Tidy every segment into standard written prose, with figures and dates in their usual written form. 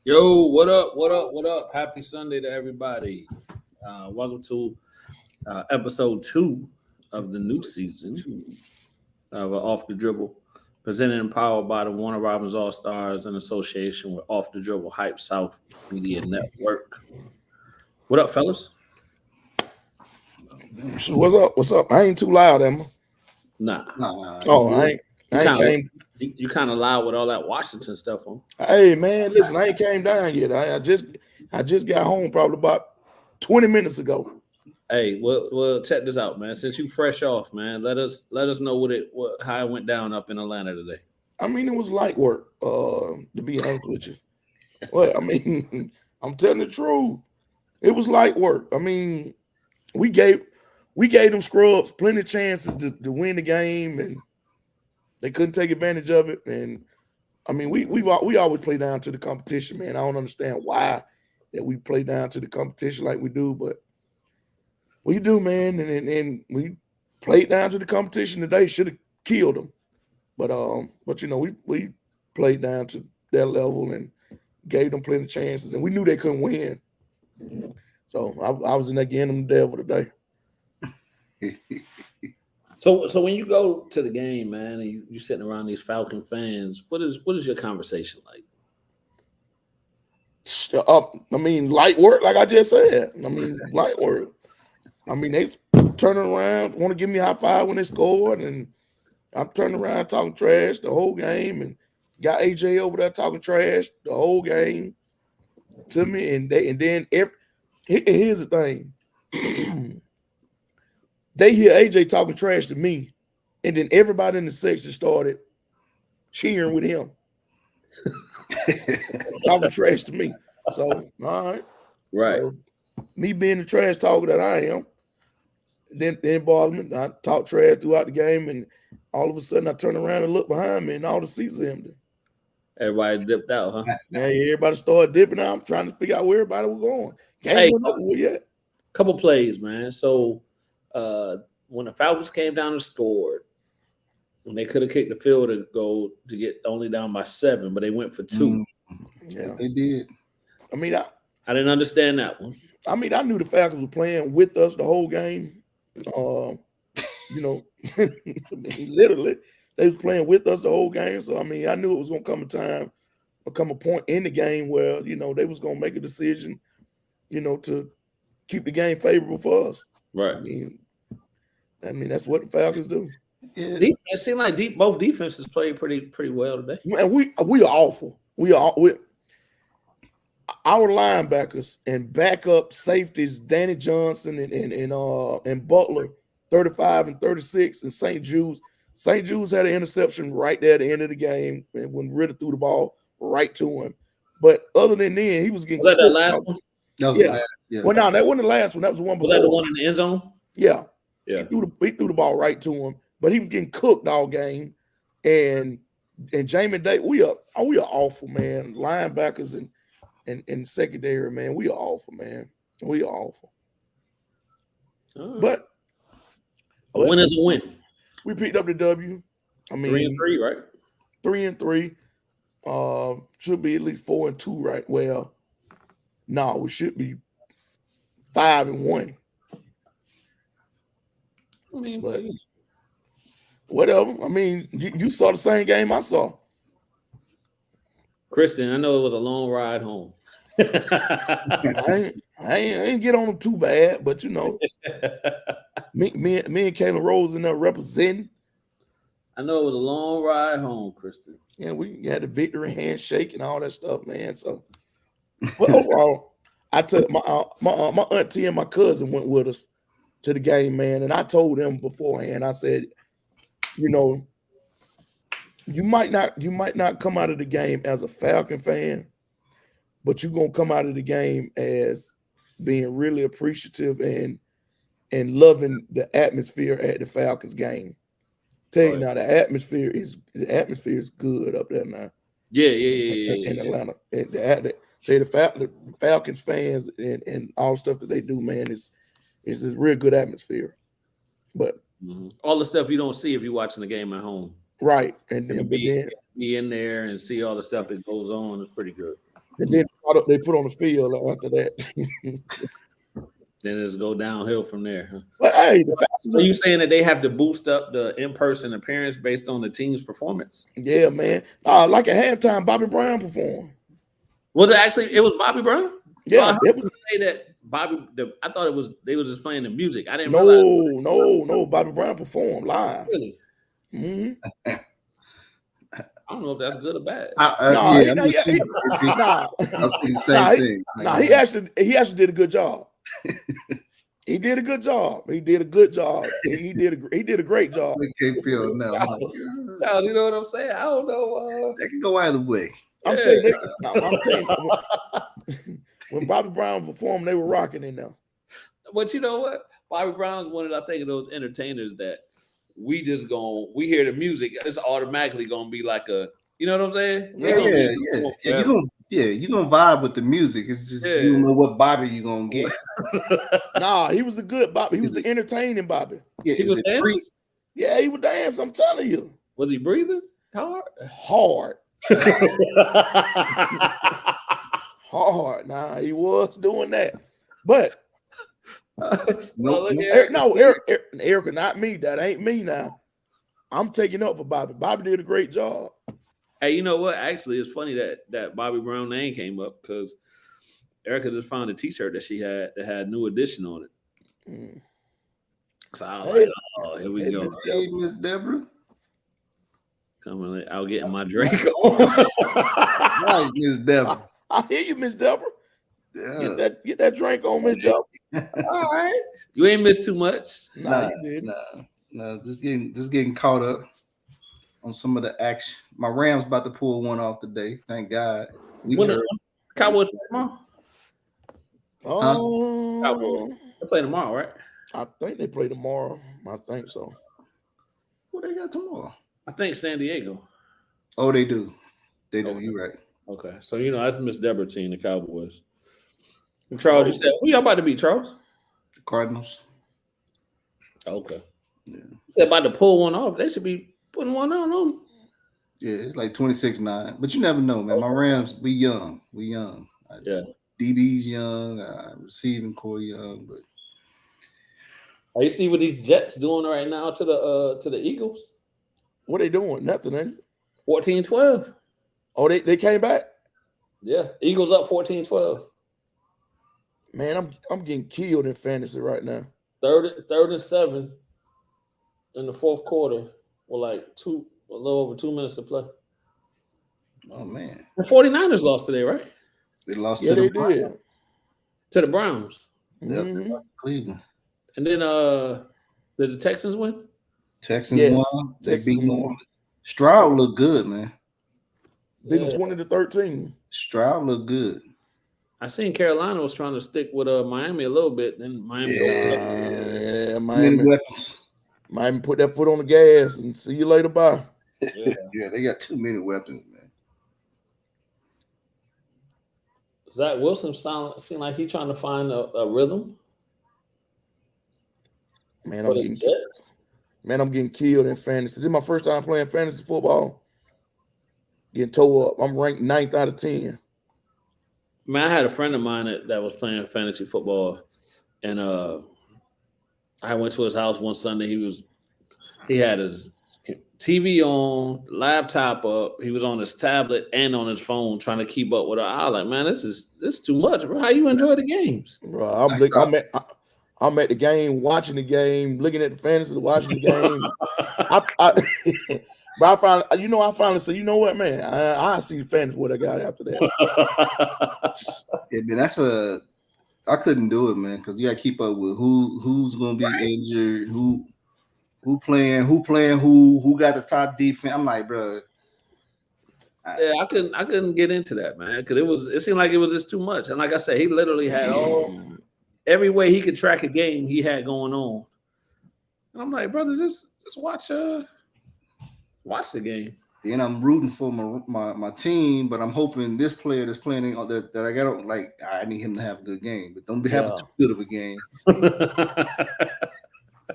Yo, what up? What up? What up? Happy Sunday to everybody. Welcome to episode 2 of the new season of Off the Dribble, presented and powered by the Warner Robins All Stars in association with Off the Dribble Hype South Media Network. What up, fellas? What's up? What's up? I ain't too loud, am I? Nah. Oh, I ain't. You kind of loud with all that Washington stuff on. Hey man, listen, I ain't came down yet. I just got home probably about 20 minutes ago. Hey, well, check this out, man. Since you fresh off, man, let us know how it went down up in Atlanta today. I mean, it was light work, to be honest with you. Well, I mean, I'm telling the truth. It was light work. I mean, we gave them scrubs plenty of chances to win the game, and they couldn't take advantage of it. And I mean, we always play down to the competition, man. I don't understand why that we play down to the competition like we do, but we do, man. And we played down to the competition today. Should have killed them, but you know, we played down to their level and gave them plenty of chances, and we knew they couldn't win. So I was in there getting them the devil today. So when you go to the game, man, and you're sitting around these Falcon fans, what is your conversation like? I mean, light work, like I just said. I mean, light work. I mean, they turning around, want to give me a high five when they scored, and I'm turning around talking trash the whole game, and got AJ over there talking trash the whole game to me, and then here's the thing. They hear AJ talking trash to me, and then everybody in the section started cheering with him, talking trash to me. So, all right. So, me being the trash talker that I am, didn't bother me. I talk trash throughout the game, and all of a sudden I turn around and look behind me, and all the seats are empty. Everybody dipped out, huh? Yeah, everybody started dipping out. I'm trying to figure out where everybody was going. Hey, couple plays, man. So, when the Falcons came down and scored, when they could have kicked the field and go to get only down by 7, but they went for 2. Yeah, they did. I mean, I didn't understand that one. I mean, I knew the Falcons were playing with us the whole game. You know, I mean, literally, they was playing with us the whole game. So I mean, I knew it was gonna come a point in the game where, you know, they was gonna make a decision, you know, to keep the game favorable for us. Right. I mean, that's what the Falcons do. Yeah. It seemed like both defenses played pretty well today. Man, we are awful. Our linebackers and backup safeties, Danny Johnson and Butler, 35 and 36, and St. Jude's. St. Jude's had an interception right there at the end of the game, and when Ritter threw the ball right to him. But other than then, he was getting. Was that the last one? Yeah. Well, no, that wasn't the last one. That was the one before. Was that the one in the end zone? Yeah. Yeah. He threw the ball right to him, but he was getting cooked all game. And Jamin Day, we are awful, man. Linebackers and secondary, man. We are awful, man. We are awful. Right. But a win is a win. We picked up the W. I mean, 3-3, right? 3-3. Should be at least 4-2, right? Well, no, we should be 5-1. I mean, but whatever. I mean, you saw the same game I saw. Kristen, I know it was a long ride home. I ain't get on them too bad, but you know, me and Kayla Rose in there representing. I know it was a long ride home, Kristen. Yeah, we had the victory handshake and all that stuff, man. So, but overall, I took my auntie and my cousin went with us to the game, man, and I told them beforehand. I said, you know, you might not come out of the game as a Falcon fan, but you're gonna come out of the game as being really appreciative and loving the atmosphere at the Falcons game. Tell you now, the atmosphere is good up there now. Yeah. In Atlanta. The Falcons fans and all the stuff that they do, man, is a real good atmosphere. But all the stuff you don't see if you're watching the game at home. Right. And then be in there and see all the stuff that goes on is pretty good. And then they put on the field after that. Then it's go downhill from there. Huh? But hey, so you saying that they have to boost up the in-person appearance based on the team's performance? Yeah, man. Like at halftime, Bobby Brown performed. Was it actually? It was Bobby Brown. Yeah, so I heard say that Bobby. I thought it was they were just playing the music. I didn't. No. Bobby Brown performed live. Really? Mm-hmm. I don't know if that's good or bad. He actually did a good job. He did a good job. He did a great job. Can't feel now. You know what I'm saying? I don't know. That can go either way. I'm telling you, when Bobby Brown performed, they were rocking in there. But you know what? Bobby Brown's one of those entertainers that we hear the music, it's automatically gonna be like a, you know what I'm saying? You're gonna vibe with the music. It's just you don't know what Bobby you're gonna get. Nah, he was a good Bobby. He was an entertaining Bobby. Yeah, he was dancing? Yeah, he was dancing. I'm telling you. Was he breathing hard? Hard. Nah, he was doing that. But Erica, not me. That ain't me now. I'm taking up for Bobby. Bobby did a great job. Hey, you know what? Actually, it's funny that Bobby Brown name came up because Erica just found a T-shirt that she had that had New Edition on it. Mm. So I was like, oh, here we go. Hey, Miss Deborah. Coming out getting my drink on. Right, Miss Deborah. I hear you, Miss Deborah. Yeah. Get that drink on, Miss Deborah. All right. You ain't missed too much. Nah, you didn't. No, just getting caught up on some of the action. My Rams about to pull one off today. Thank God. Cowboys play tomorrow. Oh, they play tomorrow, right? I think they play tomorrow. I think so. Who they got tomorrow? I think San Diego. Oh, they do. They do. You're right. Okay, so that's Miss Deborah team, the Cowboys. And Charles, you said who y'all about to beat, Charles? The Cardinals. Okay. Yeah. You said about to pull one off. They should be putting one on them. Yeah, it's like 26-9. But you never know, man. My Rams, we young. Yeah. DB's young, receiving core young, but you see what these Jets doing right now to the Eagles? What they doing? Nothing, ain't it? 14-12. Oh, they came back? Yeah. Eagles up 14-12. Man, I'm getting killed in fantasy right now. Third and 7 in the fourth quarter with a little over 2 minutes to play. Oh man. The 49ers lost today, right? They lost to the Browns. To the Browns. Yep. Mm-hmm. Cleveland. And then did the Texans win? Texans won. They beat them. Stroud looked good, man. Beat them 20-13. Stroud looked good. I seen Carolina was trying to stick with Miami a little bit. Then Miami. Miami put that foot on the gas and see you later. Bye. Yeah, they got too many weapons, man. Zach Wilson seemed like he's trying to find a rhythm. Man, I'm getting killed in fantasy. This is my first time playing fantasy football. Getting tore up. I'm ranked 9th out of 10. Man, I had a friend of mine that was playing fantasy football, and I went to his house one Sunday. He had his TV on, laptop up. He was on his tablet and on his phone trying to keep up with her. I was like, man, this is too much, bro. How you enjoy the games? Bro, I'm at the game, watching the game, looking at the fantasy, watching the game. But I finally said, you know what, man? I see fantasy what I got after that. Yeah, man, I couldn't do it, man, because you got to keep up with who's going to be injured, who playing, who got the top defense. I'm like, bro. Yeah, I couldn't get into that, man, because it seemed like it was just too much. And like I said, he literally had every way he could track a game he had going on. And I'm like, brother, just watch the game. And I'm rooting for my team, but I'm hoping this player that's playing that I got, like, I need him to have a good game, but don't be having too good of a game. You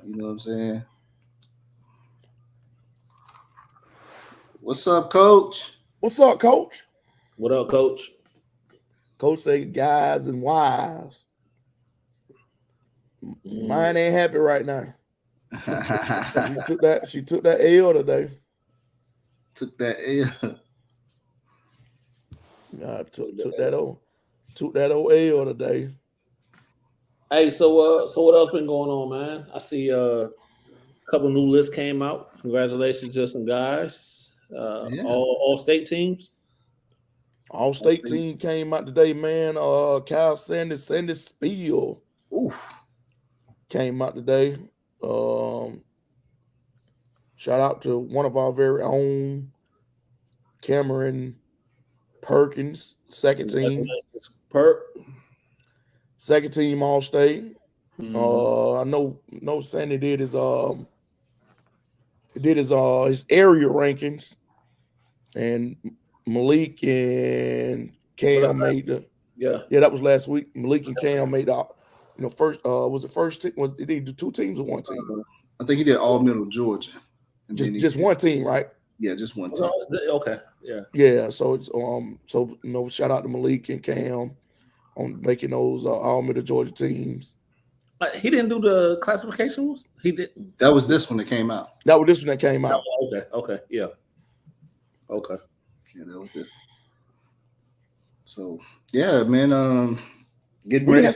know what I'm saying? What's up, Coach? What's up, Coach? What up, Coach? Coach say guys and wives. Mine ain't happy right now. She took that L today. Took that L. Took that old L today. Hey, so what else been going on, man? I see a couple new lists came out. Congratulations to some guys. All state teams. All state team came out today, man. Kyle Sanders Spiel. Oof. Came out today. Shout out to one of our very own, Cameron Perkins, second team. Second team All State. Mm-hmm. I know Sandy did his area rankings, and Malik and Cam made the that was last week. Malik and Cam made up. First was it first team? Did he do two teams or one team? I think he did all Middle Georgia. Just one team, right? Yeah, just one team. Okay, yeah. Yeah, so it's shout out to Malik and Cam on making those all Middle Georgia teams. He didn't do the classifications. He didn't. That was this one that came out. Okay, yeah. Okay. Yeah, that was this. So yeah, man. Getting ready.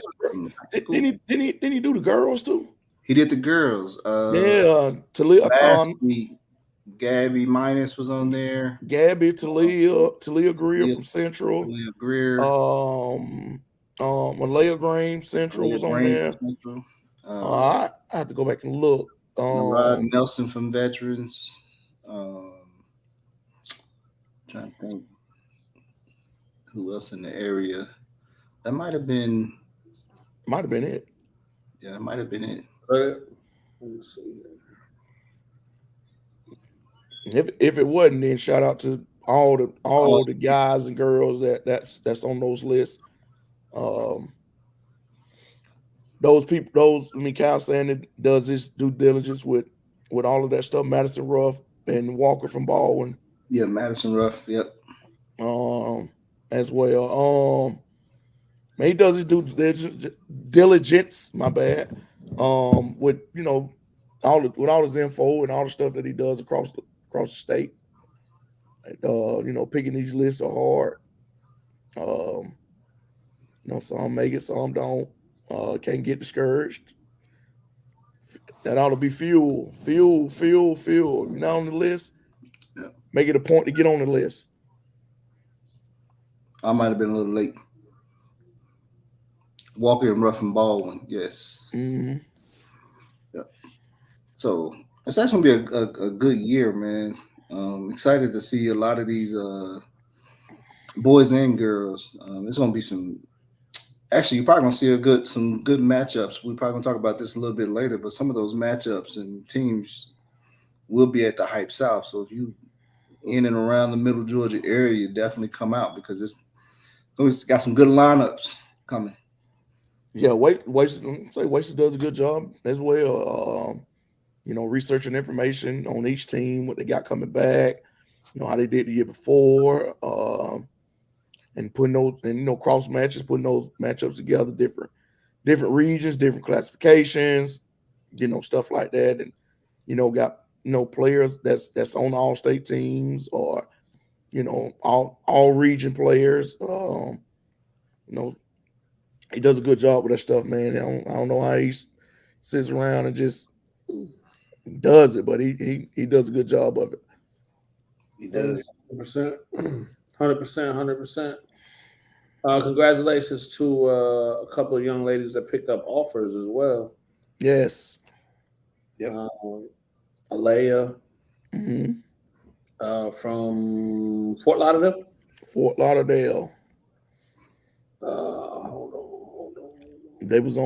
Didn't he do the girls too? He did the girls. Talia. Last week, Gabby Minus was on there. Gabby, Talia Greer from Central. Talia Greer. Malaya Graham Central was on there. I have to go back and look. Rod Nelson from Veterans. Trying to think who else in the area. That might have been it. Yeah, that might have been it. Let me see. If it wasn't, then shout out to all the guys and girls that's on those lists. Kyle Sanders does his due diligence with all of that stuff. Madison Ruff and Walker from Baldwin. Yeah, Madison Ruff. Yep. As well. He does his due diligence. My bad. With all his info and all the stuff that he does across the state. Picking these lists are hard. Some make it, some don't. Can't get discouraged. That ought to be fuel. You're not on the list. Yeah. Make it a point to get on the list. I might have been a little late. Walker and Ruff and Baldwin, yes. Mm-hmm. Yeah. So it's actually gonna be a good year, man. Excited to see a lot of these boys and girls. It's gonna be some. Actually, you're probably gonna see some good matchups. We're probably gonna talk about this a little bit later, but some of those matchups and teams will be at the Hype South. So if you in and around the Middle Georgia area, definitely come out because it's got some good lineups coming. Yeah, Wasted does a good job as well. Researching information on each team, what they got coming back, how they did the year before, and putting those and cross matches, putting those matchups together, different regions, different classifications, stuff like that, and got players that's on all state teams or all region players. You know, he does a good job with that stuff, man. I don't know how he sits around and just does it, but he does a good job of it. He does. 100%, 100%, 100%. Congratulations to a couple of young ladies that picked up offers as well. Yes. Yep. Alea hmm from Fort Lauderdale. Fort Lauderdale. Hold on. They was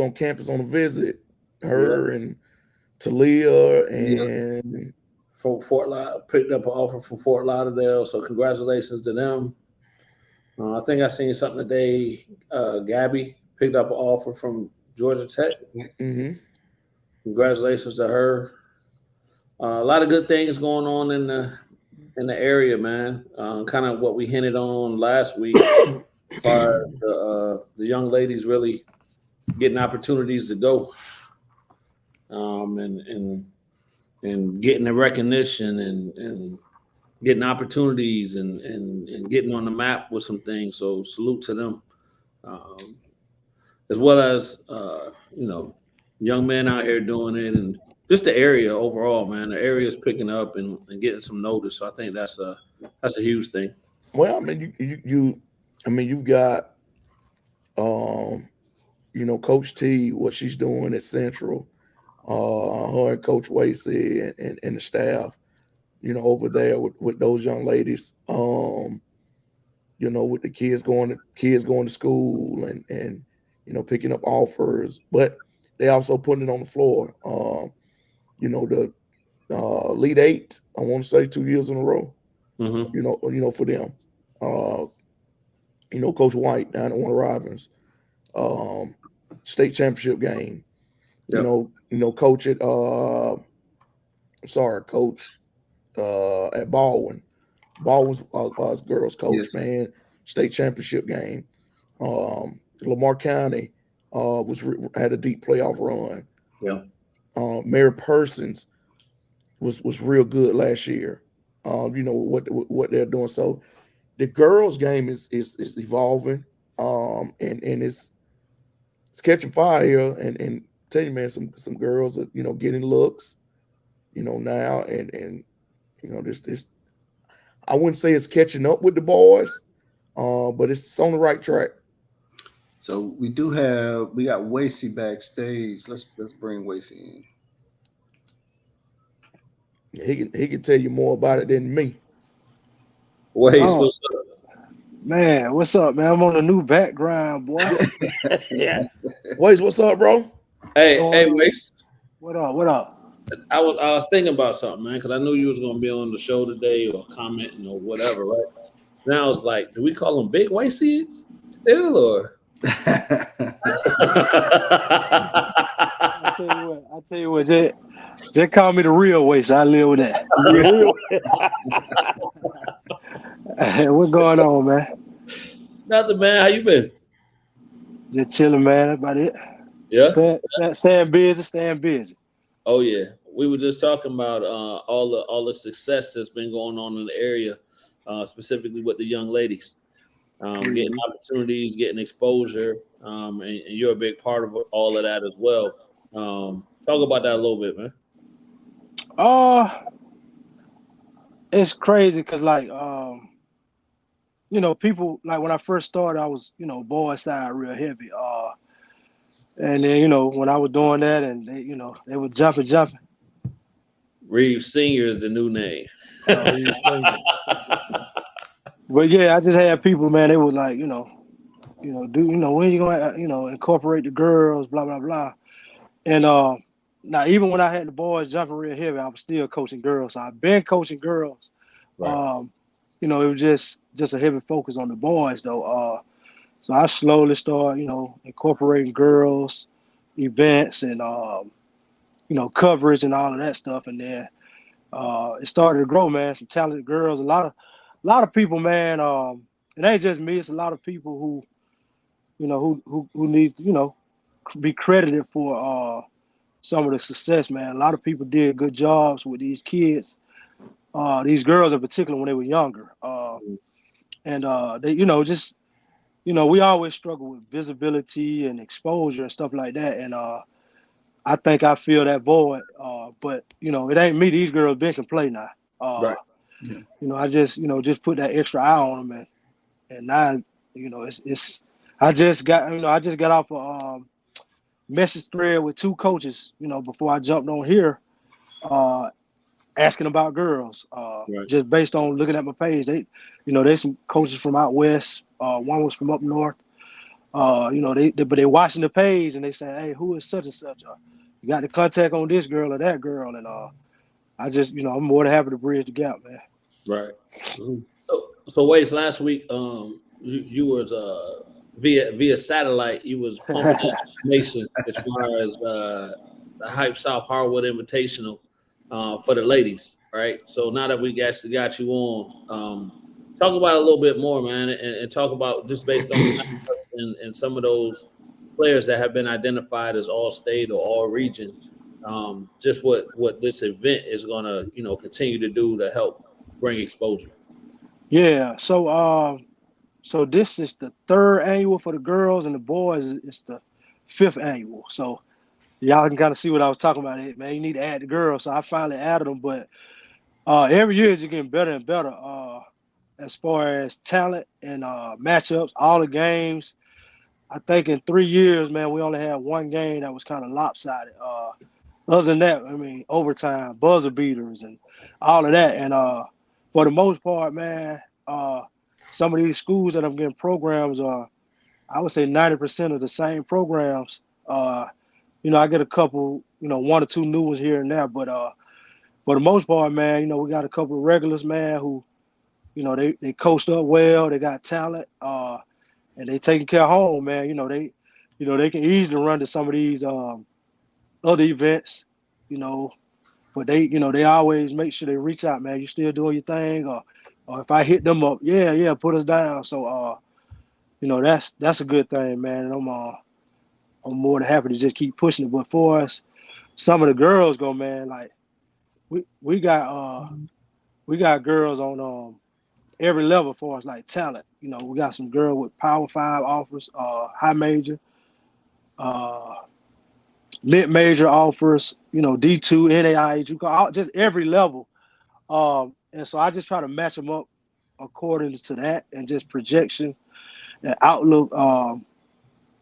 on campus on a visit. Her and Talia and from Fort Lauderdale picked up an offer from Fort Lauderdale. So congratulations to them. I think I seen something today. Gabby picked up an offer from Georgia Tech. hmm Congratulations to her. A lot of good things going on in the area, man. Kind of what we hinted on last week, as far as the young ladies really getting opportunities to go, and getting the recognition and getting opportunities and getting on the map with some things. So salute to them, as well as young men out here doing it, and just the area overall, man. The area is picking up and getting some notice. So I think that's a huge thing. Well, I mean, you've got Coach T, what she's doing at Central, her and Coach Wasey and the staff, over there with those young ladies, with the kids going to school and picking up offers, but they also putting it on the floor. The Elite Eight, I want to say 2 years in a row. Mm-hmm. For them. Coach White down at Warner Robins, state championship game. Yep. Coach at coach at Baldwin. Baldwin's girls coach, Yes. man. State championship game. Lamar County had a deep playoff run. Yeah. Mary Persons was real good last year. What they're doing. So the girls' game is evolving, and it's catching fire here. And tell you, man, some girls are getting looks, now, and this I wouldn't say it's catching up with the boys, but it's on the right track. So we got Wasey backstage. Let's bring Wasey in. He can tell you more about it than me. Wait, what's up? Man, what's up, man? I'm on a new background, boy. Yeah. What's up, bro? Hey, Waste. What up? I was thinking about something, man, because I knew you was gonna be on the show today or commenting or whatever, right? Now I was like, do we call him Big Wasey still, or? I tell you what, just call me the real Waste. I live with that. What's going on, man? Nothing, man. How you been? Just chilling, man. That's about it. Yeah. Staying busy. Oh yeah. We were just talking about all the success that's been going on in the area, specifically with the young ladies, getting opportunities, getting exposure, and you're a big part of all of that as well. Talk about that a little bit, man. It's crazy because people, like when I first started, I was boy side real heavy. And then when I was doing that, and they were jumping. Reeves Senior is the new name. Reeves Senior. But yeah, I just had people, man. They were like, when you gonna incorporate the girls, blah blah blah. And now even when I had the boys jumping real heavy, I was still coaching girls. So I've been coaching girls. Right. It was just a heavy focus on the boys though. So I slowly started, incorporating girls, events, and coverage and all of that stuff. And then it started to grow, man. Some talented girls, a lot of people, man. It ain't just me; it's a lot of people who need to, be credited for some of the success, man. A lot of people did good jobs with these kids, these girls in particular when they were younger. And they, just we always struggle with visibility and exposure and stuff like that. And I think I feel that void. But it ain't me. These girls been can play now. Right. I just put that extra eye on them, and now it's. I just got off a message thread with two coaches. Before I jumped on here, asking about girls. Right. Just based on looking at my page, there's some coaches from out west. One was from up north. They watching the page and they say, "Hey, who is such and such? You got the contact on this girl or that girl?" And I just, I'm more than happy to bridge the gap, man. Right. So Waze, last week, you was via satellite, you was pumping information as far as the Hype South Harwood Invitational for the ladies, right? So now that we actually got you on, talk about it a little bit more, man, and talk about just based on and some of those players that have been identified as all state or all region, just what this event is going to continue to do to help bring exposure. Yeah. So this is the third annual for the girls, and the boys it's the fifth annual. So y'all can kind of see what I was talking about. Man, you need to add the girls. So I finally added them, but every year it's just getting better and better as far as talent and matchups, all the games. I think in 3 years, man, we only had one game that was kind of lopsided. Other than that, I mean, overtime, buzzer beaters, and all of that. And for the most part, man, some of these schools that I'm getting programs are, I would say 90% of the same programs. I get a couple, one or two new ones here and there, but for the most part, man, we got a couple of regulars, man, who, they coached up well, they got talent, and they taking care of home, man. They can easily run to some of these other events, but they always make sure they reach out, man. You still doing your thing, or if I hit them up, yeah, put us down. So, that's a good thing, man. And I'm more than happy to just keep pushing it. But for us, some of the girls go, man, like we got girls on every level for us, like talent. We got some girl with Power 5 offers, high major, mid major offers, D2, NAIA, just every level. And so I just try to match them up according to that and just projection and outlook.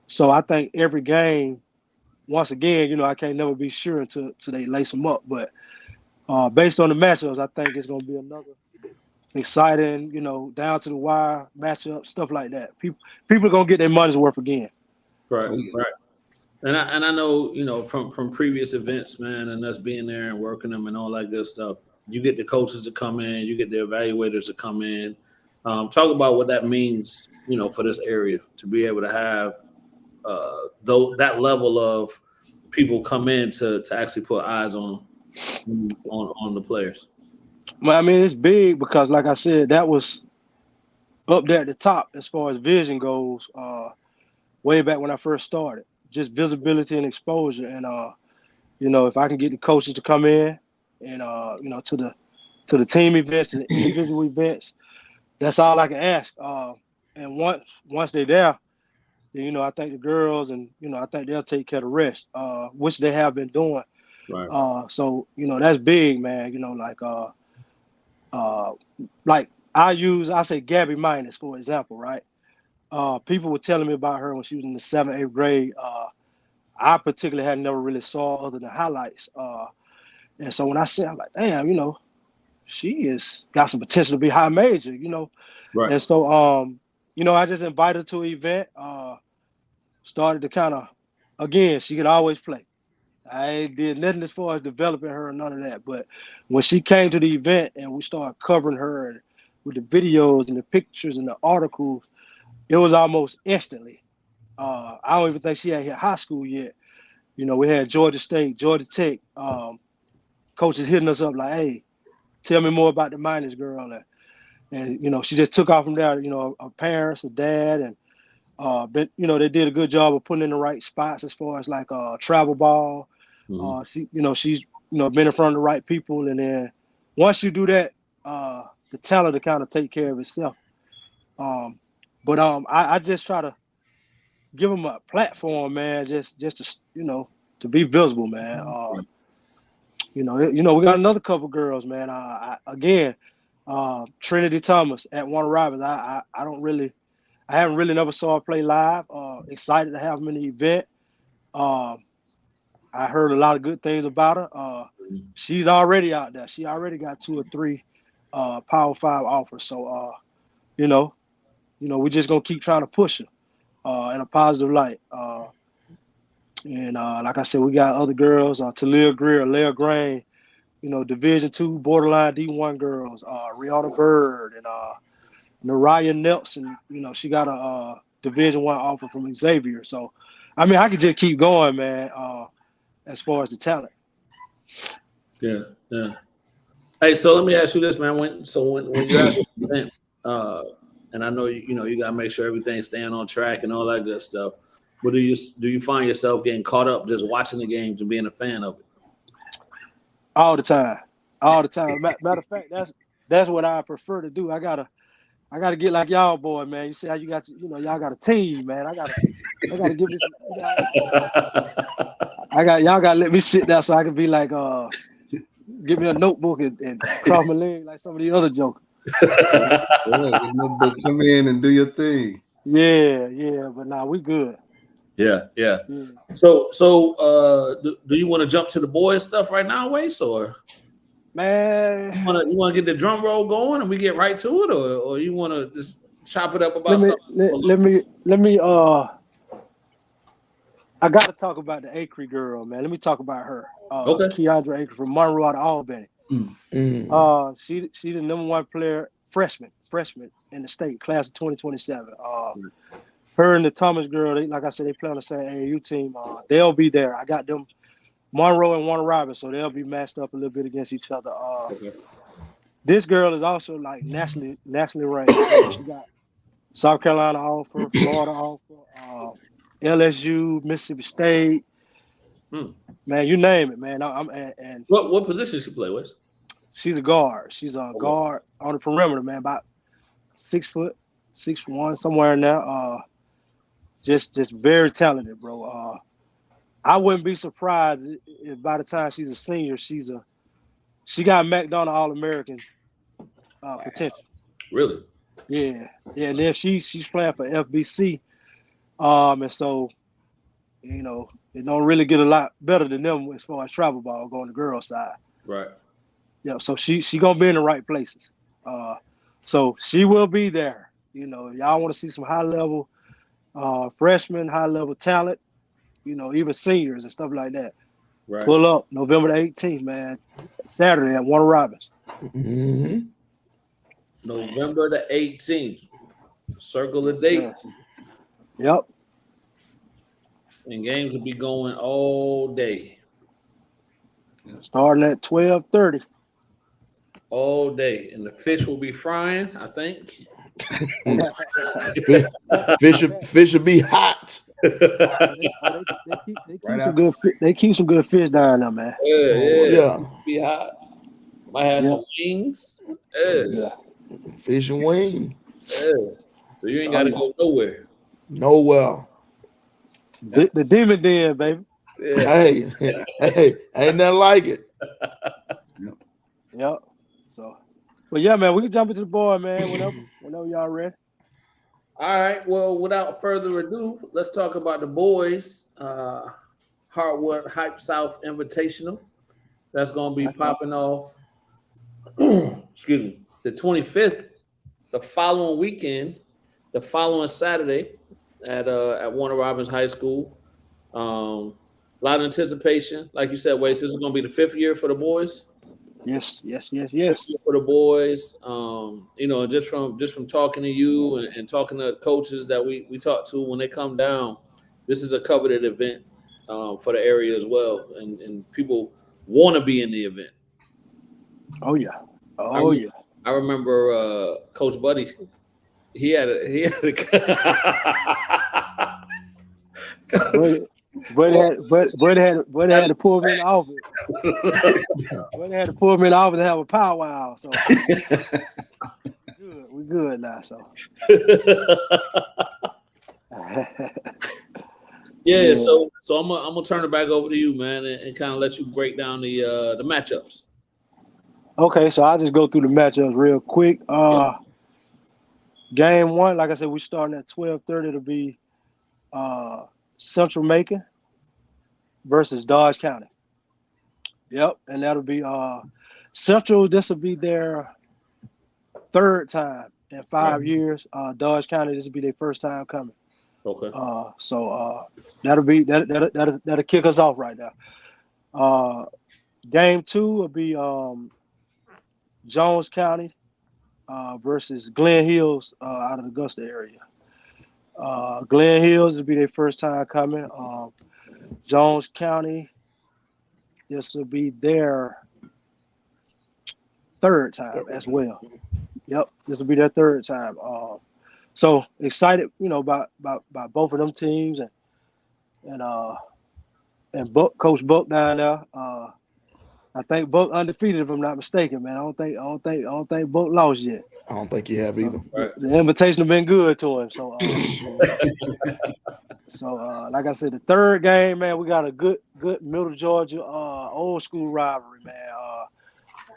So I think every game, once again, I can't never be sure until they lace them up. But based on the matchups, I think it's going to be another exciting, down to the wire matchup, stuff like that. People are going to get their money's worth again. Right. And I know, from previous events, man, and us being there and working them and all that good stuff, you get the coaches to come in, you get the evaluators to come in. Talk about what that means, for this area to be able to have that level of people come in to actually put eyes on the players. Well, I mean, it's big because, like I said, that was up there at the top as far as vision goes. Way back when I first started, just visibility and exposure, and if I can get the coaches to come in and to the team events and the individual events, that's all I can ask. And once they're there, then, I think the girls and I think they'll take care of the rest, which they have been doing. Right. So that's big, man. Like I say Gabby Minus, for example, right? People were telling me about her when she was in the 7th, 8th grade. I particularly had never really saw other than highlights. And so when I said, I'm like, damn, she is got some potential to be high major, Right. And so, I just invited her to an event, started to kind of, again, she could always play. I did nothing as far as developing her or none of that. But when she came to the event and we started covering her and with the videos and the pictures and the articles, it was almost instantly. I don't even think she had hit high school yet. We had Georgia State, Georgia Tech, coaches hitting us up like, hey, tell me more about the Miners girl. And she just took off from there, her parents, her dad, and they did a good job of putting in the right spots as far as like travel ball, She's been in front of the right people, and then once you do that, the talent will kind of take care of itself. I just try to give them a platform, man, just to be visible, man. We got another couple girls, man. Again, Trinity Thomas at Warner Robins. I haven't really never saw her play live. Excited to have them in the event. I heard a lot of good things about her. She's already out there. She already got 2 or 3 Power 5 offers. So we just gonna keep trying to push her in a positive light. Like I said, we got other girls, Talia Greer, Leah Grain, Division II, borderline D1 girls, Rihanna Bird, and Naraya Nelson. She got a Division I offer from Xavier. So, I mean, I could just keep going, man. As far as the talent. Yeah. Hey, so let me ask you this, man. When you're at this event, and I know you gotta make sure everything's staying on track and all that good stuff. But do you find yourself getting caught up just watching the games and being a fan of it? All the time. Matter of fact, that's what I prefer to do. I gotta get like y'all, boy, man. You see how you got y'all got a team, man. I gotta give this. Y'all gotta let me sit there so I can be like, give me a notebook and cross my leg like some of the other jokers. Come in and do your thing. Yeah, but nah, we good. Yeah. So, do you want to jump to the boys stuff right now, Wace, or man, you want to get the drum roll going and we get right to it, or you want to just chop it up about something? Let me. I got to talk about the Acree girl, man. Let me talk about her. Okay. Keandra Acree from Monroe out of Albany. She the number 1 player, freshman in the state, class of 2027. Her and the Thomas girl, like I said, they play on the same AAU team. They'll be there. I got them, Monroe and Warner Robins, so they'll be matched up a little bit against each other. This girl is also like nationally ranked. She got South Carolina offer, Florida offer, LSU, Mississippi State. Man, you name it, man. And what position does she play with? She's a guard. She's a guard on the perimeter, man. About 6 foot, 6'1", somewhere in there. Just very talented, bro. I wouldn't be surprised if by the time she's a senior, she got McDonald All-American potential. Really? Yeah. And then she's playing for FBC, and so it don't really get a lot better than them as far as travel ball going to girls' side. Right. Yeah. So she gonna be in the right places. So she will be there. Y'all want to see some high level freshmen, high level talent. Even seniors and stuff like that. Right. Pull up November the 18th, man. Saturday at Warner Robins. Mm-hmm. November the 18th. Circle the date. Yep. And games will be going all day. Starting at 12:30. All day. And the fish will be frying, I think. Fish will be hot. They keep some good fish down there, man. Yeah. Be hot. Might have some wings. Yeah. Fish and wing. So you ain't got to go nowhere. Nowhere. The demon den, baby. Yeah. Hey, ain't nothing like it. Yep. So, but yeah, man, we can jump into the board, man. Whenever y'all ready. All right. Well, without further ado, let's talk about the boys. Hardwood Hype South Invitational. That's going to be popping off. Excuse me. The 25th, the following weekend, the following Saturday at Warner Robins High School. A lot of anticipation. Like you said, Wade, this is going to be the 5th year for the boys. Yes. For the boys, just from talking to you and talking to coaches that we talk to when they come down, this is a coveted event for the area as well, and people want to be in the event. Oh yeah. I remember Coach Buddy. He had a Buddy had to pull me in the office. Buddy had to pull me in the office and have a powwow. So we good now. So yeah. So I'm gonna turn it back over to you, man, and kind of let you break down the matchups. Okay, so I'll just go through the matchups real quick. Game 1, like I said, we starting at 12:30 to be Central Macon versus Dodge County. Yep, and that'll be Central. This will be their third time in 5 years. Dodge County, this will be their first time coming. Okay. So that'll kick us off right now. Game 2 will be Jones County versus Glen Hills out of the Augusta area. Glen Hills will be their first time coming. Jones County, this will be their third time as well. Yep, this will be their third time. So excited, about both of them teams and Coach Buck down there. I think Buck undefeated, if I'm not mistaken, man. I don't think Buck lost yet. I don't think you have either. Right. The invitation have been good to him. So, like I said, the third game, man, we got a good Middle Georgia old school rivalry, man.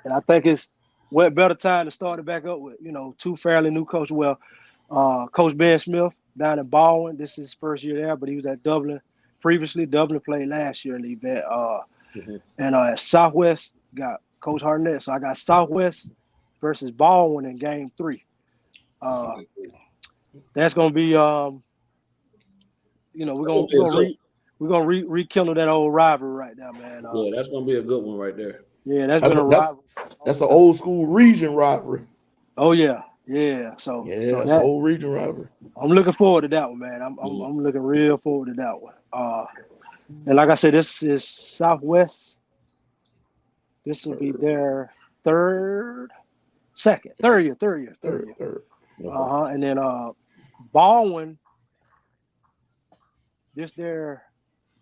And I think it's what better time to start it back up with, two fairly new coaches. Well, Coach Ben Smith down in Baldwin. This is his first year there, but he was at Dublin previously. Dublin played last year in the event. And at Southwest, got Coach Harnett. So I got Southwest versus Baldwin in game 3. That's gonna be we're gonna rekindle that old rivalry right now, man. Yeah, that's gonna be a good one right there. Yeah, that's been a rivalry. That's an old school region rivalry. Oh yeah. So that's an old region rivalry. I'm looking forward to that one, man. I'm looking real forward to that one. And like I said, this is Southwest. This will be their third year. And then Baldwin, this their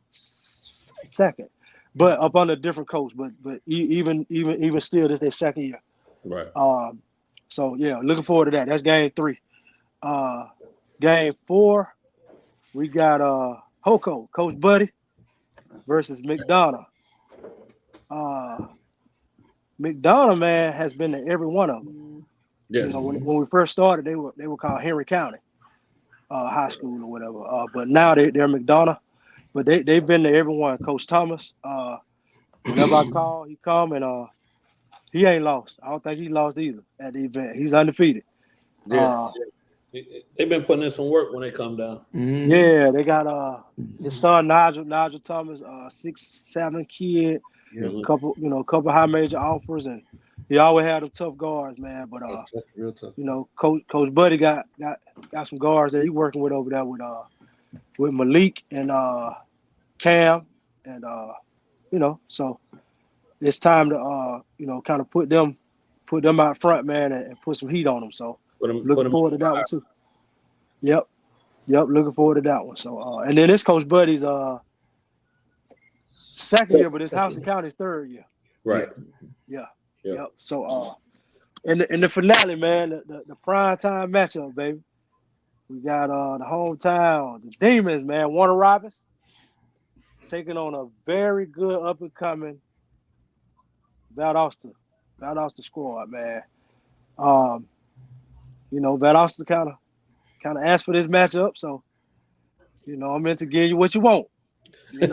second, but up under a different coach. But even still, this their second year. Right. So yeah, looking forward to that. That's game 3. Game 4, we got Hoko, Coach Buddy versus McDonough. McDonough, man, has been to every one of them. Yes. When we first started, they were called Henry County High School or whatever. But now they're McDonough. But they've been to everyone. Coach Thomas, whenever I call, he come and he ain't lost. I don't think he lost either at the event. He's undefeated. Yeah. They've been putting in some work when they come down. Yeah, they got his son Nigel Thomas, 6'7" kid, couple high major offers, and he always had them tough guards, man. But real tough. Coach Buddy got some guards that he working with over there with Malik and Cam, and so it's time to kind of put them out front, man, and put some heat on them. So. Looking forward to that one too. Yep, looking forward to that one. So, and then this Coach Buddy's second year, but it's Houston County's third year. Right. Yeah. Yep. So, in the finale, man, the prime time matchup, baby. We got the hometown, the Demons, man, Warner Robins, taking on a very good up and coming Valdosta squad, man. Valdosta kind of asked for this matchup, so I'm meant to give you what you want. If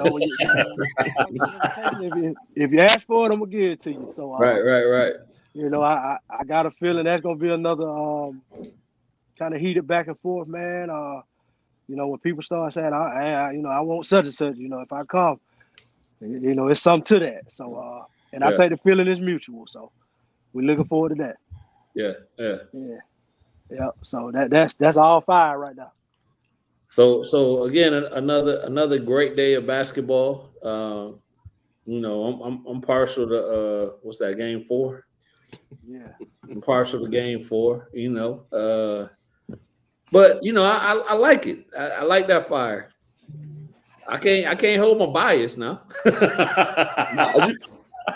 you ask for it, I'm gonna give it to you. So right. I got a feeling that's gonna be another kind of heated back and forth, man. When people start saying I want such and such, if I come, it's something to that. So I think the feeling is mutual. So we're looking forward to that. Yeah. So that's all 5 right now. So again, another great day of basketball. I'm partial to what's that, game 4? Yeah. I'm partial to game 4. But I like it. I like that fire. I can't hold my bias now. Nah,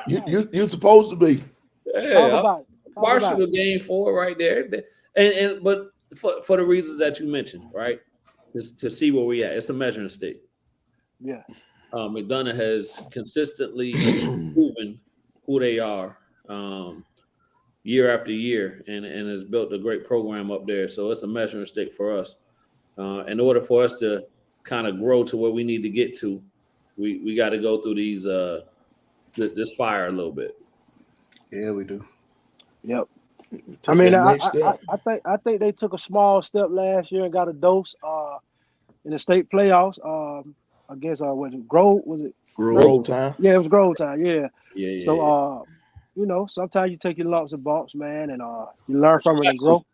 you're supposed to be. Yeah, about it. Talk partial about to game 4 right there. And but for the reasons that you mentioned, right? Just to see where we at. It's a measuring stick. Yeah. McDonough has consistently proven who they are year after year, and has built a great program up there. So it's a measuring stick for us. In order for us to kind of grow to where we need to get to, we got to go through these this fire a little bit. Yeah, we do. Yep. Take that next step. I think they took a small step last year and got a dose in the state playoffs against was it Grove? Was it Grove Time. Yeah, it was Grove Time. Yeah. Yeah. So sometimes you take your lumps and bumps, man, and you learn from it and grow.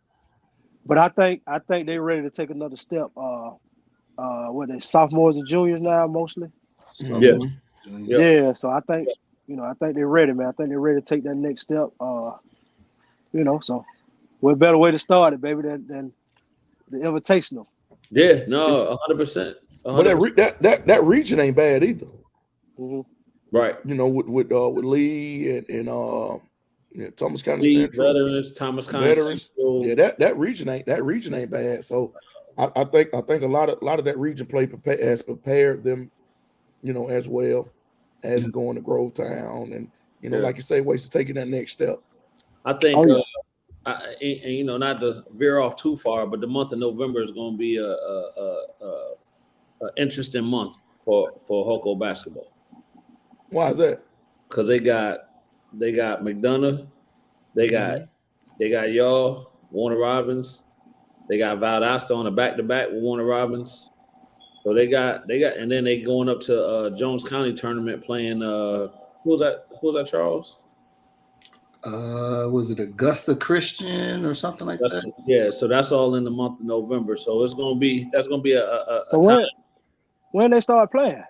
But I think they're ready to take another step. What they sophomores and juniors now mostly. Yes. Yeah. So I think they're ready, man. I think they're ready to take that next step. So what better way to start it, baby, than the invitational? Yeah, no, 100%. But that region ain't bad either. Mm-hmm. Right. With Lee and Thomas County Lee, Central, veterans, Thomas County Central. Yeah, that region ain't bad. So I think a lot of that region play has prepared them, as well as going to Grove Town and like you say, ways to taking that next step. I think, not to veer off too far, but the month of November is going to be a interesting month for Hoco basketball. Why is that? Because they got McDonough, they got y'all, Warner Robins, they got Valdosta on a back-to-back with Warner Robins. So they got, and then they going up to Jones County tournament playing. Who's that? Charles? Was it Augusta Christian or something like that? Yeah. So that's all in the month of November. So that's gonna be a So when they start playing?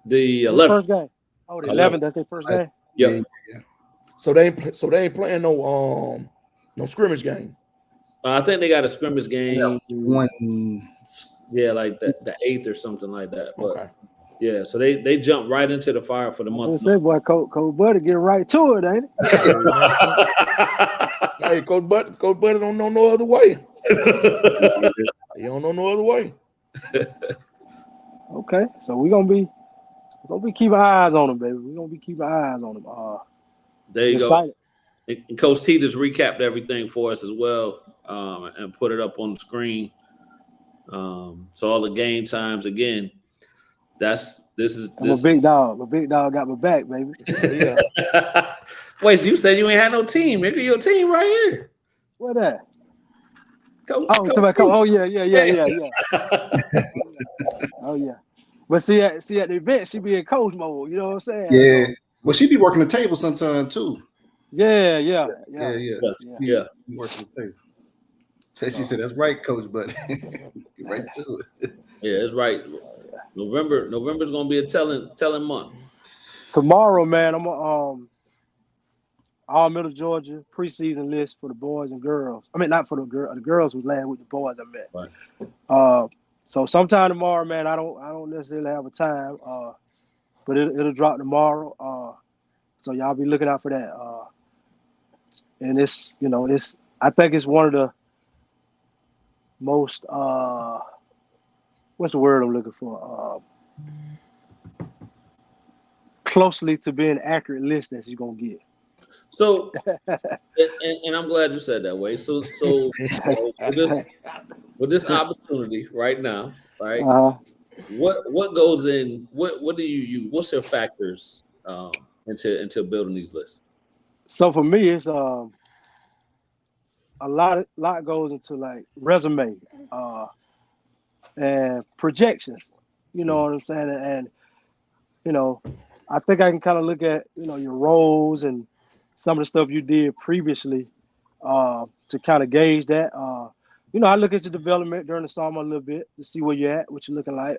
The 11th. First game. Oh, the 11th. That's their first game. Yep. Yeah. So they ain't playing no scrimmage game. I think they got a scrimmage game. One. Yeah, like the 8th or something like that. But okay. Yeah, so they jump right into the fire for the month. I say, boy, Coach Buddy get right to it, ain't it? Hey, Coach Buddy don't know no other way. He don't know no other way. Okay, so we're gonna be keeping eyes on him, baby. We're gonna be keeping eyes on him. There you excited. Go. And Coach T just recapped everything for us as well, and put it up on the screen. So all the game times again. This is I'm a big dog. My big dog got my back, baby. Yeah. Wait, you said you ain't had no team. Nigga, your team right here. What that? Coach, oh yeah. Oh yeah. But see at the event, she be in coach mode. You know what I'm saying? Yeah. Well, she be working the table sometime too. Yeah. Yeah. Working the table. She said, "That's right, Coach, but get right to it." Yeah, it's right. November's gonna be a telling month. Tomorrow, man, I'm all Middle Georgia preseason list for the boys and girls. I mean, not for the girls was last with the boys I met. Right. So sometime tomorrow, man. I don't necessarily have a time, but it'll drop tomorrow. So y'all be looking out for that. And it's I think it's one of the most what's the word I'm looking for? Closely to being accurate list that you're gonna get. So, and I'm glad you said that way. So with this opportunity right now, right? What goes in? What do you use? What's your factors into building these lists? So for me, it's a lot goes into like resume and projections. You know what I'm saying? And I think I can kind of look at your roles and some of the stuff you did previously to kind of gauge that. I look at your development during the summer a little bit to see where you're at, what you're looking like,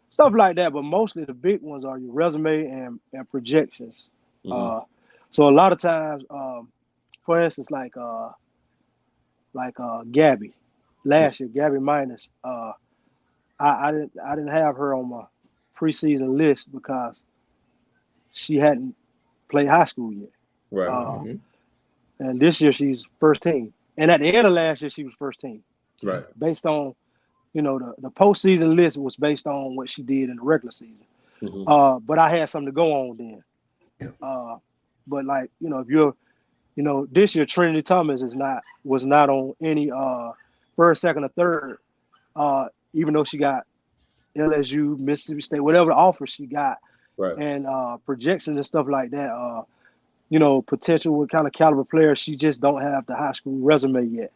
stuff like that. But mostly the big ones are your resume and projections. Mm-hmm. So a lot of times, for instance, like Gabby, last year, Gabby Minus, I didn't have her on my preseason list because she hadn't played high school yet. Right. Mhm. And this year she's first team. And at the end of last year, she was first team. Right. Based on, the postseason list was based on what she did in the regular season. Mhm. But I had something to go on then. Yeah. But like, if you're, this year Trinity Thomas was not on any first, second, or third, even though she got LSU, Mississippi State, whatever offer she got, Right. and projections and stuff like that. Potential what kind of caliber player, she just don't have the high school resume yet.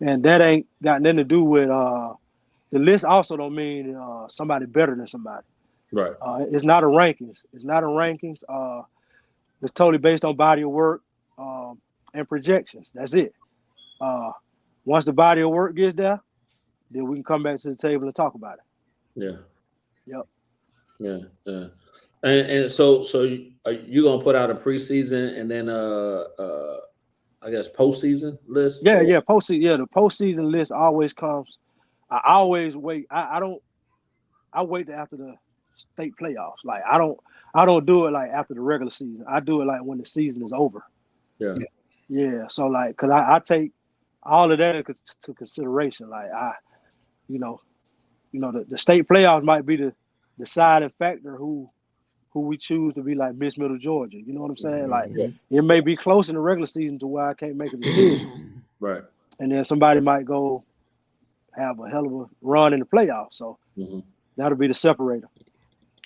And that ain't got nothing to do with the list. Also don't mean somebody better than somebody. Right. It's not a rankings. It's not a rankings. It's totally based on body of work and projections. That's it. Once the body of work gets there, then we can come back to the table and talk about it. Yeah. Yep. Yeah. Yeah. And so are you gonna put out a preseason and then I guess postseason list? Yeah, yeah. Postseason. Yeah, the postseason list always comes. I always wait. I wait till after the state playoffs. Like I don't do it like after the regular season. I do it like when the season is over. Yeah. Yeah. So like, cause I take all of that into consideration. Like the state playoffs might be the deciding factor who we choose to be like Miss Middle Georgia. You know what I'm saying? Like Mhm. it may be close in the regular season to where I can't make a decision, Right. and then somebody might go have a hell of a run in the playoffs. So Mhm. that'll be the separator.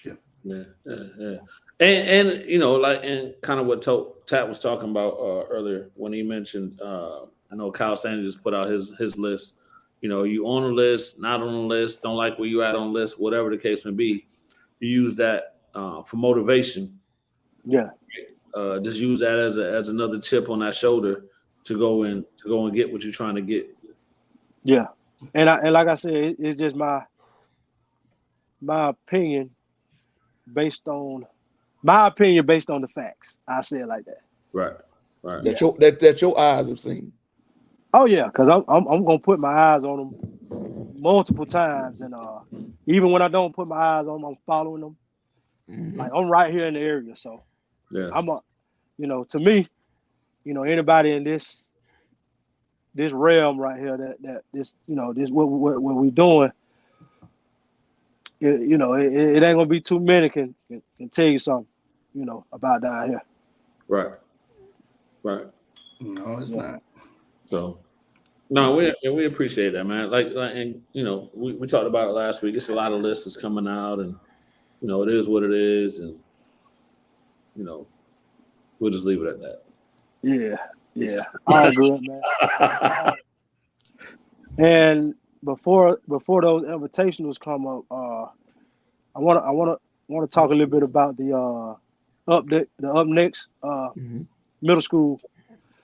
Yeah. Yeah. And and kind of what Tat was talking about earlier when he mentioned I know Kyle Sanders just put out his list. You on a list, not on a list, don't like where you at on the list, whatever the case may be. You use that for motivation. Yeah. Just use that as another chip on that shoulder to go and get what you're trying to get. Yeah. And like I said, it's just my opinion based on the facts. I say it like that. Right. Right. That your eyes have seen. Oh yeah, because I'm gonna put my eyes on them multiple times, and even when I don't put my eyes on them, I'm following them. Mhm. Like I'm right here in the area, so Yeah. I'm to me, anybody in this realm right here that this this what we doing, it ain't gonna be too many can tell you something, about down here. Right. Right. No, it's Yeah. not. So no, we appreciate that, man. Like and we talked about it last week. It's a lot of lists that's coming out, and it is what it is, and we'll just leave it at that. Yeah, all good, man. And before those invitationals come up, I want to talk a little bit about the up next Mhm. middle school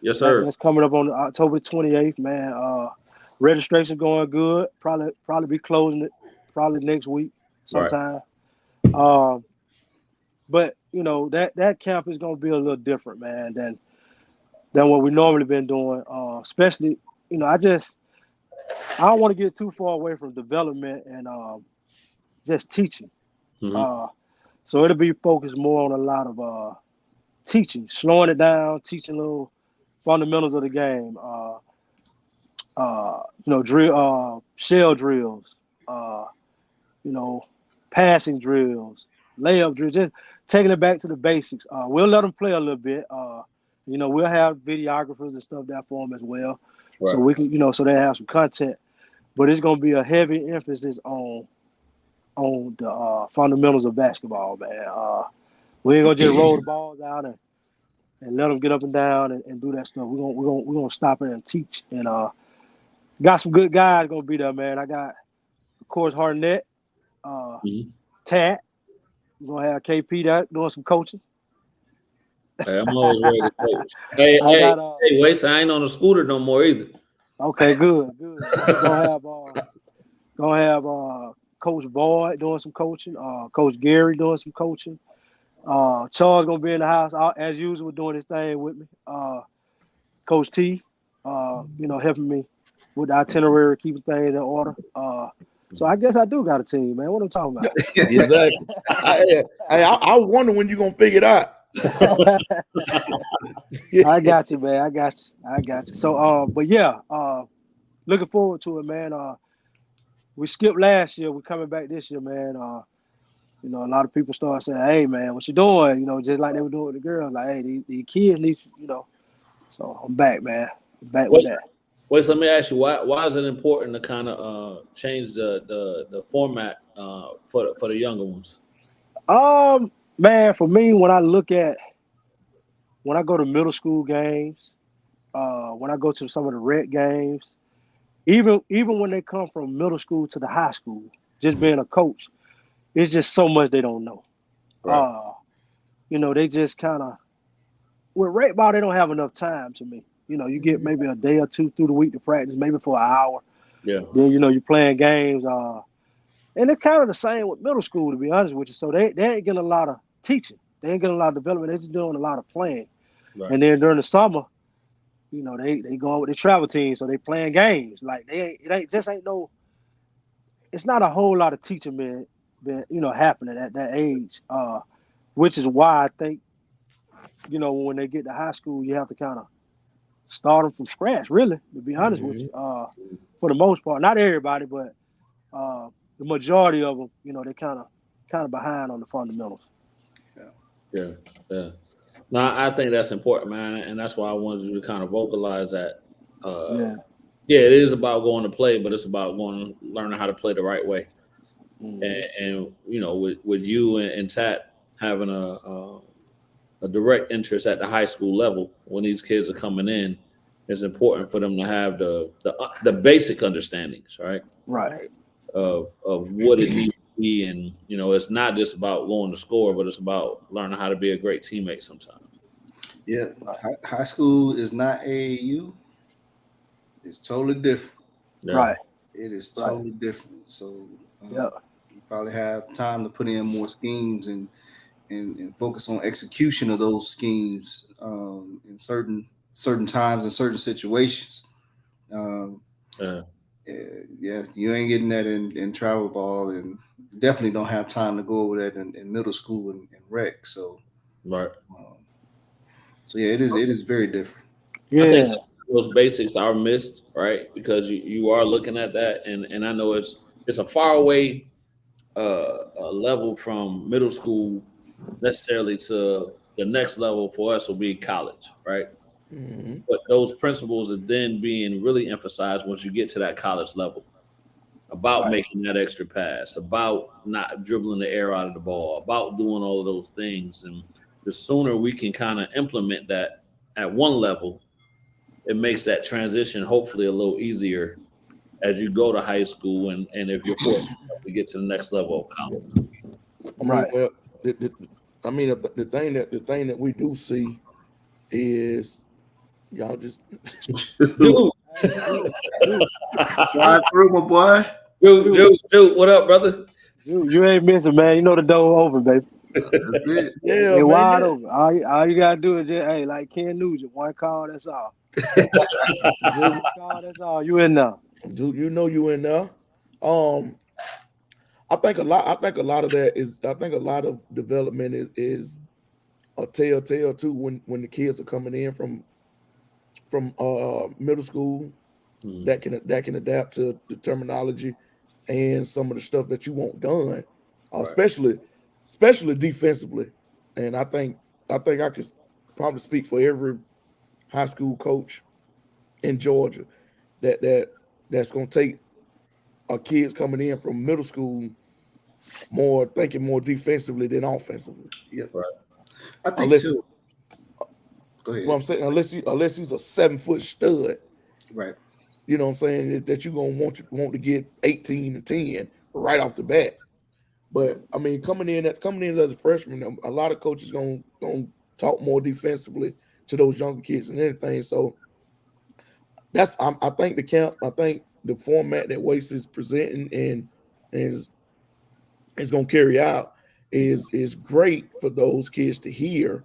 Yes, sir. that's coming up on October 28th, man. Registration going good. Probably be closing it probably next week Right. sometime. But that camp is gonna be a little different, man, than what we normally been doing. Especially, I don't want to get too far away from development and just teaching. Mhm. So it'll be focused more on a lot of teaching, slowing it down, teaching little fundamentals of the game. Shell drills, passing drills, layup drills, just taking it back to the basics. We'll let them play a little bit. We'll have videographers and stuff there for them as well, so Right. we can, so they have some content. But it's gonna be a heavy emphasis on the fundamentals of basketball, man. We ain't gonna just roll the balls out and let them get up and down and do that stuff. We're gonna stop it and teach. And got some good guys gonna be there, man. I got, of course, Harnett, Mhm. Tat. We're gonna have KP that doing some coaching. Hey, I'm always ready to coach. Hey, I got Waste. I ain't on a scooter no more either. okay, good. Gonna have Coach Boyd doing some coaching. Coach Gary doing some coaching. Charles gonna be in the house as usual doing his thing with me. Coach T, helping me with the itinerary, keeping things in order. So I guess I do got a team, man. What I'm talking about? Exactly. I wonder when you're gonna figure it out. I got you, man. I got you. So, but yeah, looking forward to it, man. We skipped last year. We're coming back this year, man. You know, a lot of people start saying, "Hey, man, what you doing?" You know, just like they were doing with the girls. Like, hey, these kids need, you know. So I'm back, man. I'm back with that. Wait, so let me ask you, why is it important to kind of change the format for the younger ones? Man, for me, when I go to middle school games, when I go to some of the rec games, even when they come from middle school to the high school, just being a coach, it's just so much they don't know. Right. You know, they just kind of with rec ball, they don't have enough time to me. You know, you get maybe a day or two through the week to practice, maybe for an hour. Yeah. Then, you know, you're playing games. And it's kind of the same with middle school, to be honest with you. So they ain't getting a lot of teaching. They ain't getting a lot of development. They're just doing a lot of playing. Right. And then during the summer, you know, they going with the travel team, so they playing games. Like it's not a whole lot of teaching been you know, happening at that age. Which is why I think, you know, when they get to high school, you have to kind of start them from scratch, really, to be honest with you. For the most part, not everybody, but the majority of them, you know, they kind of behind on the fundamentals. Yeah. No, I think that's important, man, and that's why I wanted you to kind of vocalize that. Yeah, it is about going to play, but it's about learning how to play the right way. Mhm. And you know, with you and Tat having a direct interest at the high school level, when these kids are coming in, it's important for them to have the basic understandings, right? Right. Of what it needs to be, and you know, it's not just about going to score, but it's about learning how to be a great teammate sometimes. Yeah, high school is not AAU. It's totally different. Yeah. Right. It is Right. totally different. So Yeah. you probably have time to put in more schemes and focus on execution of those schemes in certain times and certain situations. Um, Yeah. yeah, you ain't getting that in travel ball, and definitely don't have time to go over that in middle school and rec. So, Right. um, so yeah, it is very different. I think Yeah. some of those basics are missed, right? Because you are looking at that, and I know it's a far away level from middle school necessarily to the next level for us will be college, right? But those principles are then being really emphasized once you get to that college level about Right. making that extra pass, about not dribbling the air out of the ball, about doing all of those things. And the sooner we can kind of implement that at one level, it makes that transition hopefully a little easier as you go to high school and if you're fortunate enough to get to the next level of college. I mean, Right. well, the thing that we do see is y'all just Dude, Slide through, my boy. Dude, what up, brother? You ain't missing, man. You know the door open, baby. That's it. yeah, It man. wide open. All you gotta do is just, hey, like Ken Nugent, one call, that's all. One call, that's all. You in there. Dude, you know you in there. Um, I think a lot of that is I think a lot of development is a telltale too when the kids are coming in from middle school that can adapt to the terminology and some of the stuff that you want done, especially defensively. And I think I could probably speak for every high school coach in Georgia that's gonna take our kids coming in from middle school more thinking more defensively than offensively. Yep. Right. I think Unless too. Go what ahead. I'm saying, unless he's a 7-foot stud, Right. you know what I'm saying, that you're gonna want to get 18 and 10 right off the bat. But I mean, coming in as a freshman, a lot of coaches gonna talk more defensively to those younger kids and anything. So I think the format that Waste is presenting and is gonna carry out is great for those kids to hear.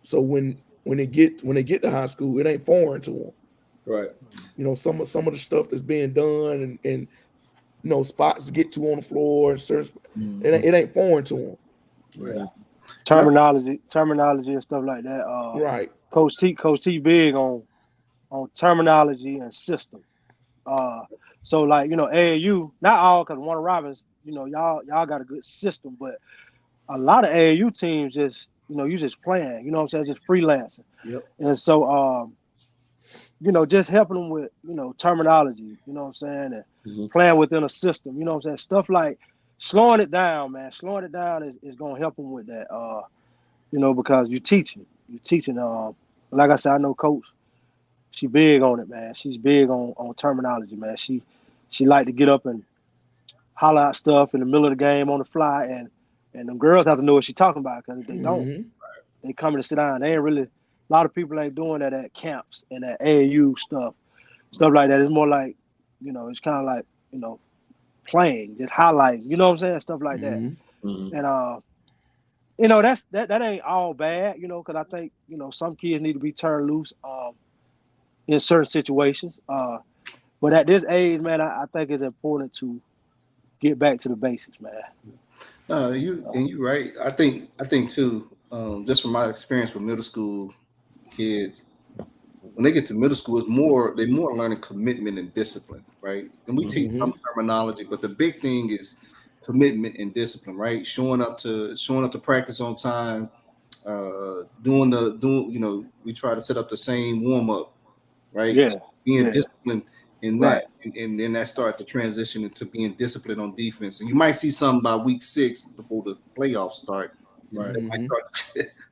So when they get to high school, it ain't foreign to them. Right. You know, some of the stuff that's being done and spots to get to on the floor and certain. Mhm. It ain't foreign to them. Right. Terminology and stuff like that. Right. Coach T big on terminology and system. So like AAU, not all because Warner Robins, y'all got a good system, but a lot of AAU teams just you just playing, what I'm saying, just freelancing. Yep. And so just helping them with terminology, what I'm saying, and playing within a system, what I'm saying, stuff like slowing it down, man. Slowing it down is gonna help them with that, because you're teaching. Like I said, I know Coach. She big on it, man. She's big on terminology, man. She like to get up and holler out stuff in the middle of the game on the fly, and them girls have to know what she's talking about because if they don't, they coming to sit down. They ain't really. A lot of people ain't doing that at camps and at AAU stuff like that. It's more like, it's kind of like playing, just highlighting. You know what I'm saying? Stuff like that. And that ain't all bad, because I think some kids need to be turned loose in certain situations. But at this age, man, I think it's important to get back to the basics, man. You're right. I think too. Just from my experience with middle school kids, when they get to middle school, they're more learning commitment and discipline, right? And we teach some terminology, but the big thing is commitment and discipline, right? Showing up to practice on time, we try to set up the same warm up, right? Yeah. Being disciplined in Right. that, and then that start to transition into being disciplined on defense. And you might see something by week 6 before the playoffs start. Right.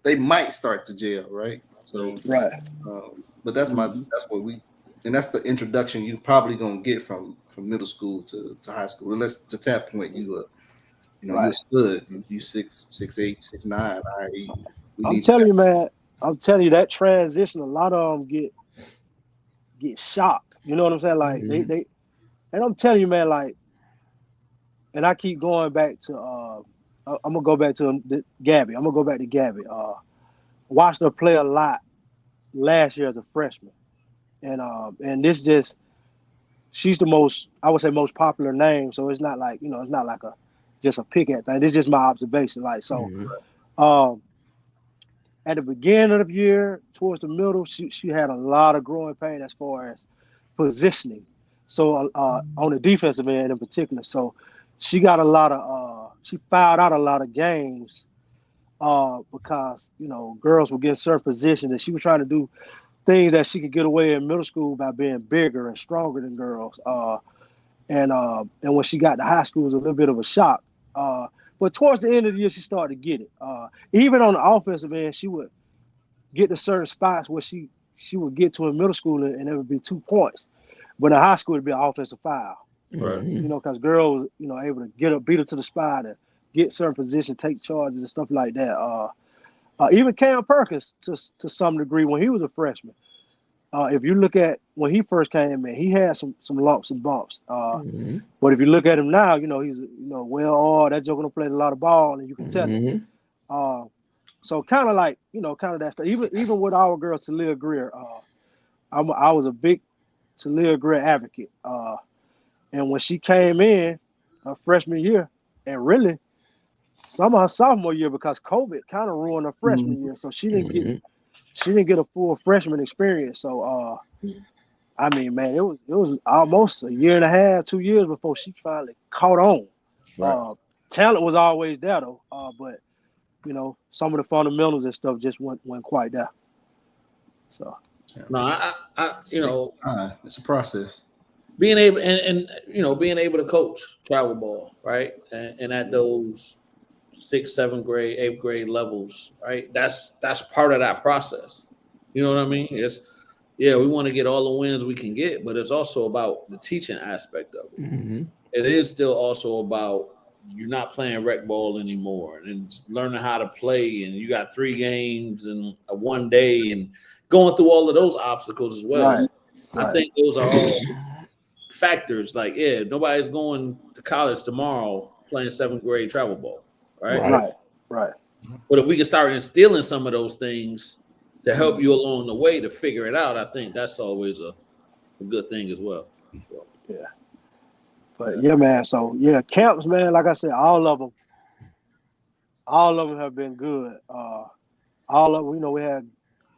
They might start to jail, right? So right. But that's that's the introduction you're probably gonna get from middle school to high school. Unless to tap point you're stood. You 6'8", 6'9". All right, I'm telling you, man. I'm telling you that transition. A lot of them get shocked. You know what I'm saying? Like they and I'm telling you, man. Like, and I keep going back to. I'm gonna go back to Gabby. I'm gonna go back to Gabby. Watched her play a lot last year as a freshman, and this just she's the most, I would say, most popular name. So it's not like it's not like just a pick at thing. This is just my observation. Like so, at the beginning of the year, towards the middle, she had a lot of growing pain as far as positioning. So on the defensive end in particular, so she got a lot of she fouled out a lot of games because girls would get in certain positions, and she was trying to do things that she could get away in middle school by being bigger and stronger than girls. And when she got to high school, it was a little bit of a shock. But towards the end of the year, she started to get it. Even on the offensive end, she would get to certain spots where she would get to in middle school, and it would be 2 points. But in high school, it'd be an offensive foul. Right. Because girls, able to get up, beat her to the spot, and get certain position, take charges and stuff like that. Even Cam Perkins, to some degree, when he was a freshman, if you look at when he first came in, he had some lumps and bumps. But if you look at him now, he's that joker done played a lot of ball, and you can tell it. So kind of like kind of that stuff. Even with our girl Talia Greer, I was a big Talia Greer advocate. And when she came in her freshman year, and really some of her sophomore year, because COVID kind of ruined her freshman year, so she didn't get a full freshman experience. So I mean, man, it was almost a year and a half, 2 years before she finally caught on. Right. Talent was always there though, but some of the fundamentals and stuff just went quite there. So no, I it's a process. Being able being able to coach travel ball, right, and at those 6th, 7th grade, 8th grade levels, right? That's part of that process. You know what I mean? We want to get all the wins we can get, but it's also about the teaching aspect of it. It is still also about you're not playing rec ball anymore, and learning how to play. And you got 3 games in one day, and going through all of those obstacles as well. Right. So I think those are all factors. Like, nobody's going to college tomorrow playing 7th grade travel ball. Right. But if we can start instilling some of those things to help you along the way to figure it out, I think that's always a good thing as well. So. Yeah. But yeah, man. So yeah, camps, man. Like I said, all of them have been good. All of them, we had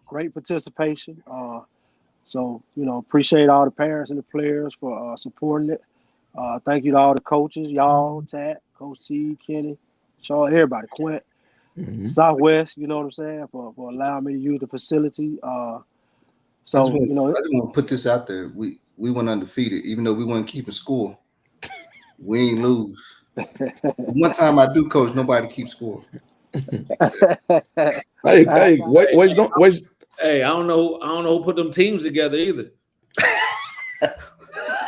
great participation. So appreciate all the parents and the players for supporting it. Thank you to all the coaches, y'all, Tat, Coach T, Kenny, Shaw, everybody, Quint, Southwest. You know what I'm saying, for allowing me to use the facility. I just want to put this out there. We went undefeated, even though we weren't keeping score. We ain't lose. One time I do coach, nobody keeps score. Hey, don't. Hey, I don't know who put them teams together either.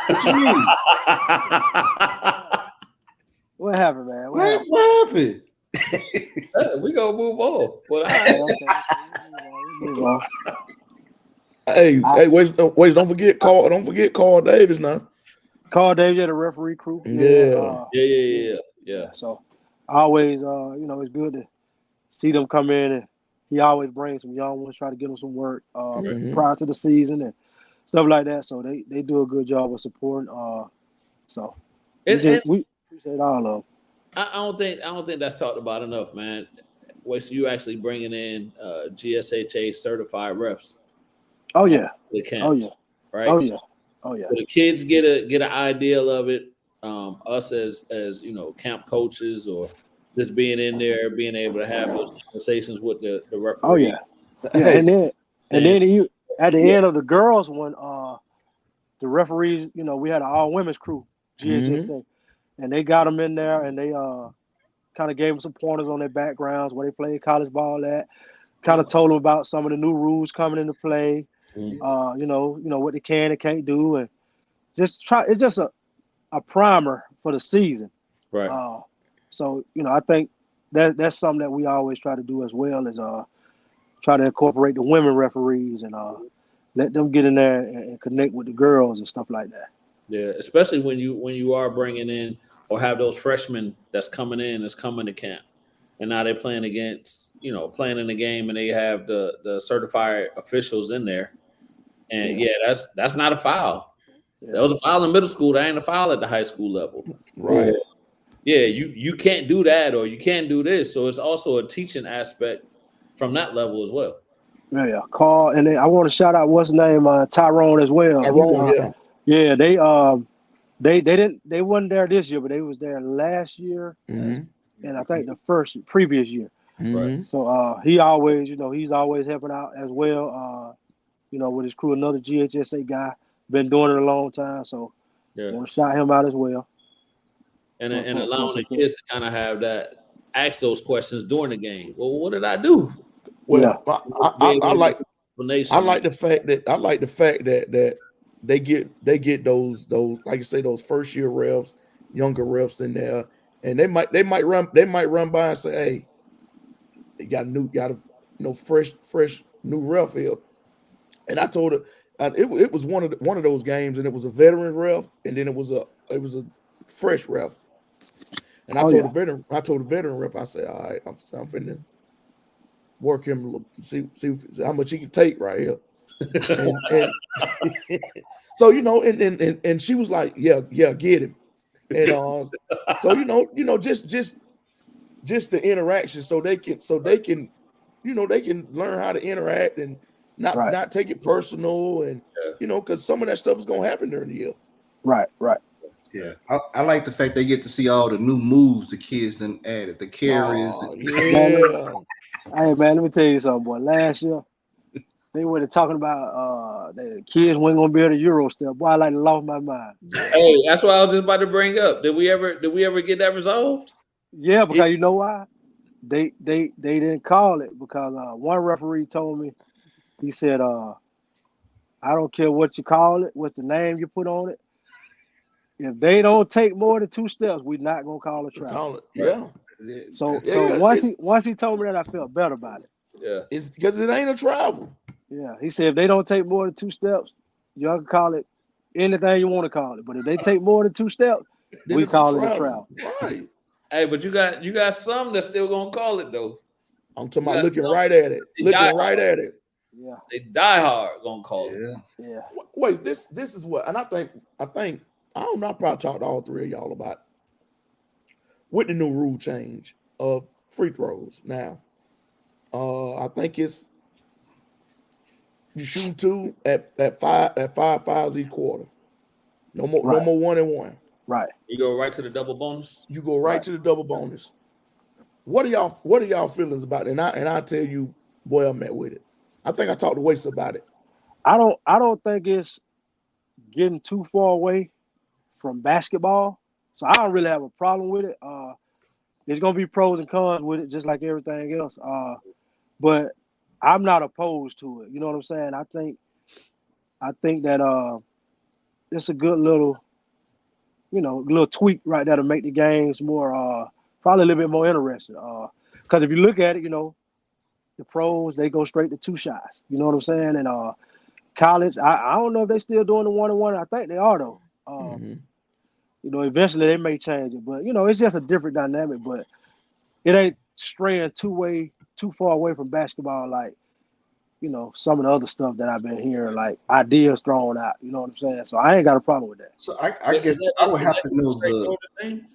What you mean? What happened, man? What happened? We gonna move on. Well, Hey, don't forget Carl Davis now. Carl Davis had a referee crew. Yeah. So always, it's good to see them come in, and he always brings some young ones, try to get them some work prior to the season and stuff like that. So they do a good job of supporting. We appreciate all of them. I don't think that's talked about enough, man. Was you actually bringing in GSHA certified refs? Oh yeah. The camps, Oh yeah. Right. Oh yeah. Oh yeah. So the kids get an idea of it. Us as camp coaches or just being in there, being able to have those conversations with the referee. Oh yeah. Yeah, and then you at the end of the girls one, the referees, we had an all women's crew, GHSA, and they got them in there, and they kind of gave them some pointers on their backgrounds, where they played college ball at, kind of told them about some of the new rules coming into play, what they can and can't do, and it's just a primer for the season. Right. So I think that's something that we always try to do as well, is try to incorporate the women referees and let them get in there and connect with the girls and stuff like that. Yeah, especially when you are bringing in or have those freshmen that's coming to camp, and now they're playing playing in the game, and they have the certified officials in there, and that's not a foul. That was a foul in middle school. That ain't a foul at the high school level. Right. Yeah, you can't do that, or you can't do this. So it's also a teaching aspect from that level as well. Yeah, Carl, and then I want to shout out what's his name, Tyrone as well. Tyrone, yeah, they wasn't there this year, but they was there last year, and I think the previous year. Right. So he always, he's always helping out as well. With his crew, another GHSA guy, been doing it a long time. So I want to shout him out as well. And allowing the kids to kind of have that, ask those questions during the game. Well, what did I do? Well, I like the fact that they get those like you say, those first year refs, younger refs in there, and they might run by and say, hey, they got a fresh new ref here. And I told her it was one of those games, and it was a veteran ref, and then it was a fresh ref. And I told the veteran ref, I said, all right, I'm finna work him, see how much he can take right here. and so and she was like, yeah, get him. And so just the interaction, so they can learn how to interact and not take it personal, and because some of that stuff is gonna happen during the year. Right. Yeah, I like the fact they get to see all the new moves the kids done added, the carriers. Hey man, let me tell you something, boy. Last year they were talking about the kids weren't gonna be able to Euro step. Boy, I like lost my mind. Hey, that's what I was just about to bring up. Did we ever get that resolved? Yeah, because you know why? They didn't call it because one referee told me, he said, I don't care what you call it, what's the name you put on it. If they don't take more than 2 steps, we're not gonna call a travel. Yeah. So once he told me that, I felt better about it. Yeah. It's because it ain't a travel. Yeah. He said if they don't take more than 2 steps, y'all can call it anything you want to call it. But if they take more than 2 steps, then we call it a travel. Right. Hey, but you got some that's still gonna call it though. I'm talking about looking right at it. Yeah. They die hard gonna call it. Yeah. Wait, this is what, and I think I don't know. I probably talked to all three of y'all about it. With the new rule change of free throws. Now, I think it's you shoot two at five fouls each quarter. No more, Right. no more 1-and-1. Right. You go right to the double bonus. You go right to the double bonus. What are y'all feelings about it? And I tell you, boy, I'm met with it. I think I talked to Waste about it. I don't think it's getting too far away from basketball. So I don't really have a problem with it. There's gonna be pros and cons with it, just like everything else. But I'm not opposed to it. You know what I'm saying? I think that it's a good little tweak right there to make the games more probably a little bit more interesting. Because if you look at it, the pros, they go straight to two shots. You know what I'm saying? And college, I don't know if they're still doing the 1-on-1. I think they are though. Eventually they may change it, but it's just a different dynamic. But it ain't straying too far away from basketball like some of the other stuff that I've been hearing, like ideas thrown out. You know what I'm saying? So I ain't got a problem with that. So I guess I would have to know the. Thing?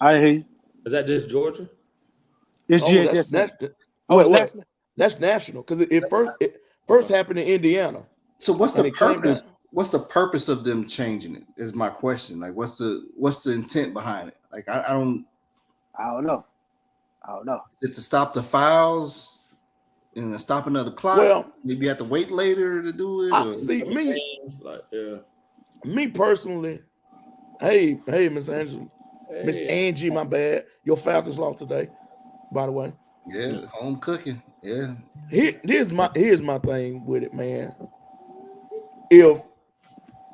I hear you. Is that just Georgia? It's That's GHS. national. That's national because it first happened in Indiana. So what's the purpose? What's the purpose of them changing it? Is my question. Like, what's the intent behind it? Like, I don't know. Is it to stop the fouls and to stop another clock? Well, maybe you have to wait later to do it. See me personally. Hey, Miss Angela, Miss Angie, my bad. Your Falcons lost today, by the way. Yeah, home cooking. Yeah. Here's my thing with it, man. If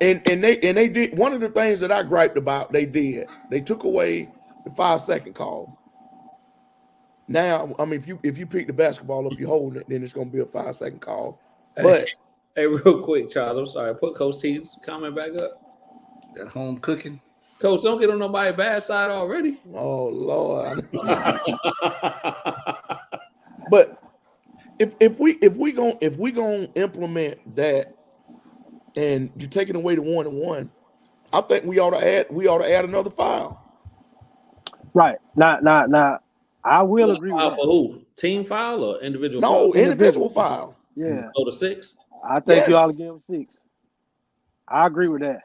and they did one of the things that I griped about, they took away the 5-second call. Now, I mean, if you pick the basketball up, you're holding it, then it's gonna be a 5-second call. But hey, real quick, Charles, I'm sorry. Put Coach T's comment back up. That home cooking. Coach, don't get on nobody's bad side already. Oh Lord. But if we gonna implement that and you're taking away the 1-on-1, I think we ought to add another foul. Right. Not. I will agree with foul that. For who? Team foul or individual? No, foul? individual foul. Yeah. Go to 6. I think you ought to give them 6. I agree with that.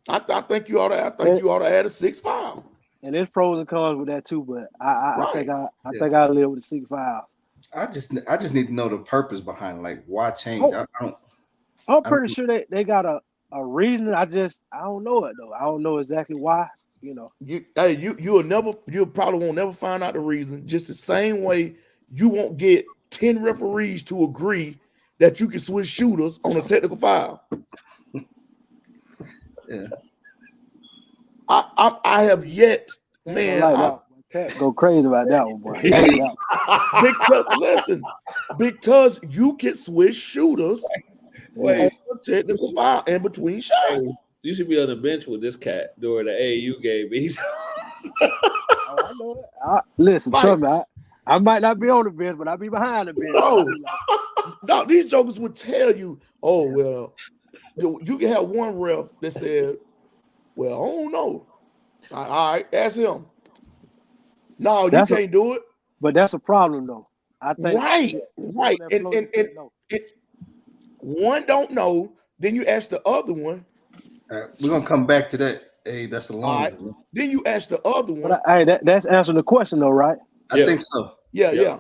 I think you ought to add a 6th foul. And there's pros and cons with that too, but I think I live with the 6 foul. I just need to know the purpose behind it. Like, why change? I'm pretty sure they got a reason. I don't know it though. I don't know exactly why. You probably won't never find out the reason. Just the same way you won't get 10 referees to agree that you can switch shooters on a technical foul. Yeah. I have yet, man. Go crazy about that one, boy. Because you can switch shooters Wait. on a technical foul in between shots. Hey, you should be on the bench with this cat during the AAU game. I know it. Listen, trust me, I might not be on the bench, but I'll be behind the bench. No, these jokers would tell you, oh, well, you can have one ref that said, well, I don't know. All right, ask him. No, you can't do it. But that's a problem, though. I think right. And one don't know, then you ask the other one. We're gonna come back to that. Hey, that's a long one. Then you ask the other one. But, that's answering the question, though, right? I think so. Yeah.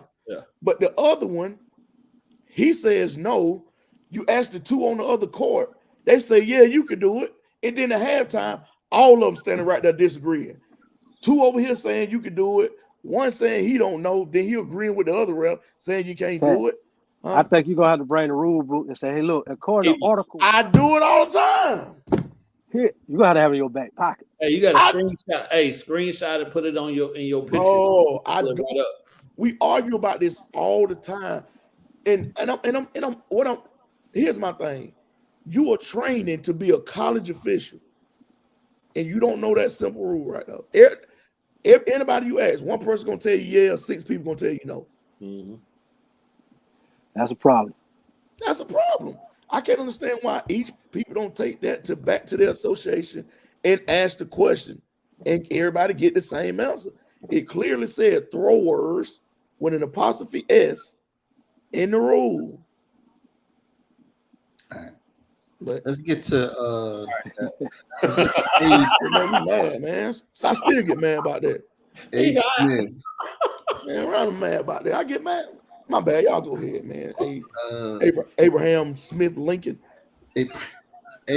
But the other one, he says no. You ask the two on the other court, they say, yeah, you can do it. And then at halftime, all of them standing right there disagreeing. Two over here saying you can do it. One saying he don't know. Then he agreeing with the other ref saying you can't do it. I think you're going to have to bring the rule book and say, hey, look, according to article. I do it all the time. Here, you got to have it in your back pocket. Hey, you got a screenshot. Hey, screenshot and put it on in your picture. Oh, I do. Right up. We argue about this all the time. Here's my thing. You are training to be a college official, and you don't know that simple rule right now. If anybody you ask, one person gonna tell you yeah, 6 people gonna tell you no. Mm-hmm. That's a problem. That's a problem. I can't understand why each people don't take that to back to their association and ask the question, and everybody get the same answer. It clearly said throwers with an apostrophe S in the rule. All right. But Let's get to it made me mad, man. So I still get mad about that. Abe Smith. Man, I'm mad about that. I get mad. My bad. Y'all go ahead, man. Hey, Uh, Abraham Smith Lincoln. Abe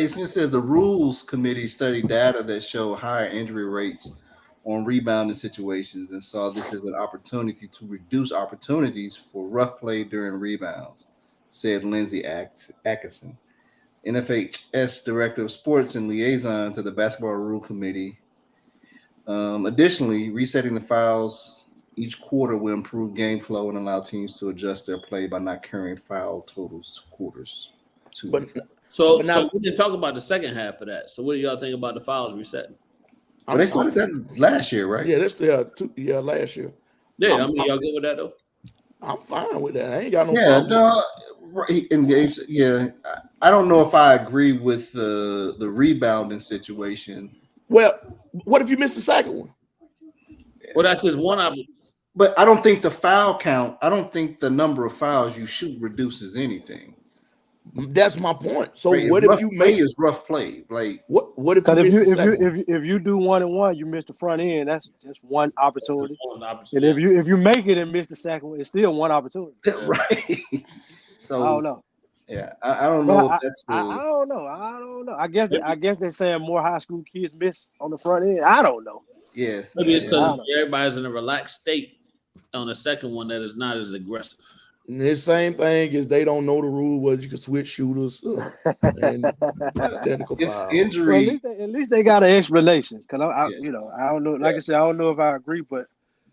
Smith said the rules committee studied data that show higher injury rates on rebounding situations and saw this as an opportunity to reduce opportunities for rough play during rebounds, said Lindsey Atkinson, NFHS Director of Sports and Liaison to the Basketball Rule Committee. Additionally, resetting the fouls each quarter will improve game flow and allow teams to adjust their play by not carrying foul totals to quarters. So But now- we didn't talk about the second half of that. So what do y'all think about the fouls resetting? But they started that last year, right? Yeah, that's last year. Yeah, y'all good with that though? I'm fine with that. I ain't got no Yeah, problem. no, right. And yeah, I don't know if I agree with the rebounding situation. Well, what if you missed the second one? Well, that's just one of them. But I don't think the foul count. I don't think the number of fouls you shoot reduces anything. That's my point. So Right? what Rough if you play make is rough play? Like what if you Because miss the second one? if you do 1 and 1, you miss the front end. That's just one opportunity. One option, And if you make it and miss the second one, it's still one opportunity. right. So I don't know. yeah, I don't But know I if that's the. I don't know. I don't know. I guess they're saying more high school kids miss on the front end. I don't know. Yeah, maybe it's I because don't know. everybody's in a relaxed state on the second one that is not as aggressive. And the same thing is they don't know the rule where you can switch shooters and technical if foul. Well, injury. at least they got an explanation. Cause Yeah. I don't know. Like I said, I don't know if I agree, but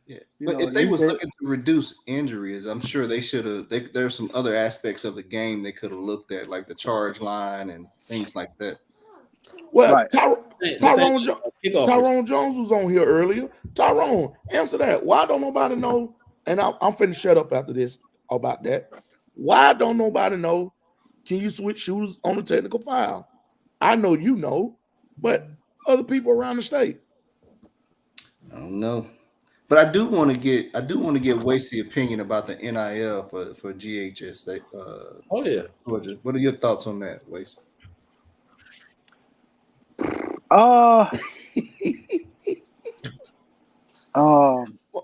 Yeah, you but know, if at they least was looking to reduce injuries, I'm sure they should have. There's some other aspects of the game they could have looked at, like the charge line and things like that. Well, Right. Tyrone Jones was on here earlier. Tyrone, answer that. Why don't nobody know? And I'm finna shut up after this about that. Why don't nobody know? Can you switch shooters on the technical foul? I know you know, but other people around the state. I don't know, but I do want to get Wasey's opinion about the NIL for GHS. Oh yeah. Georgia. What are your thoughts on that, Wasey?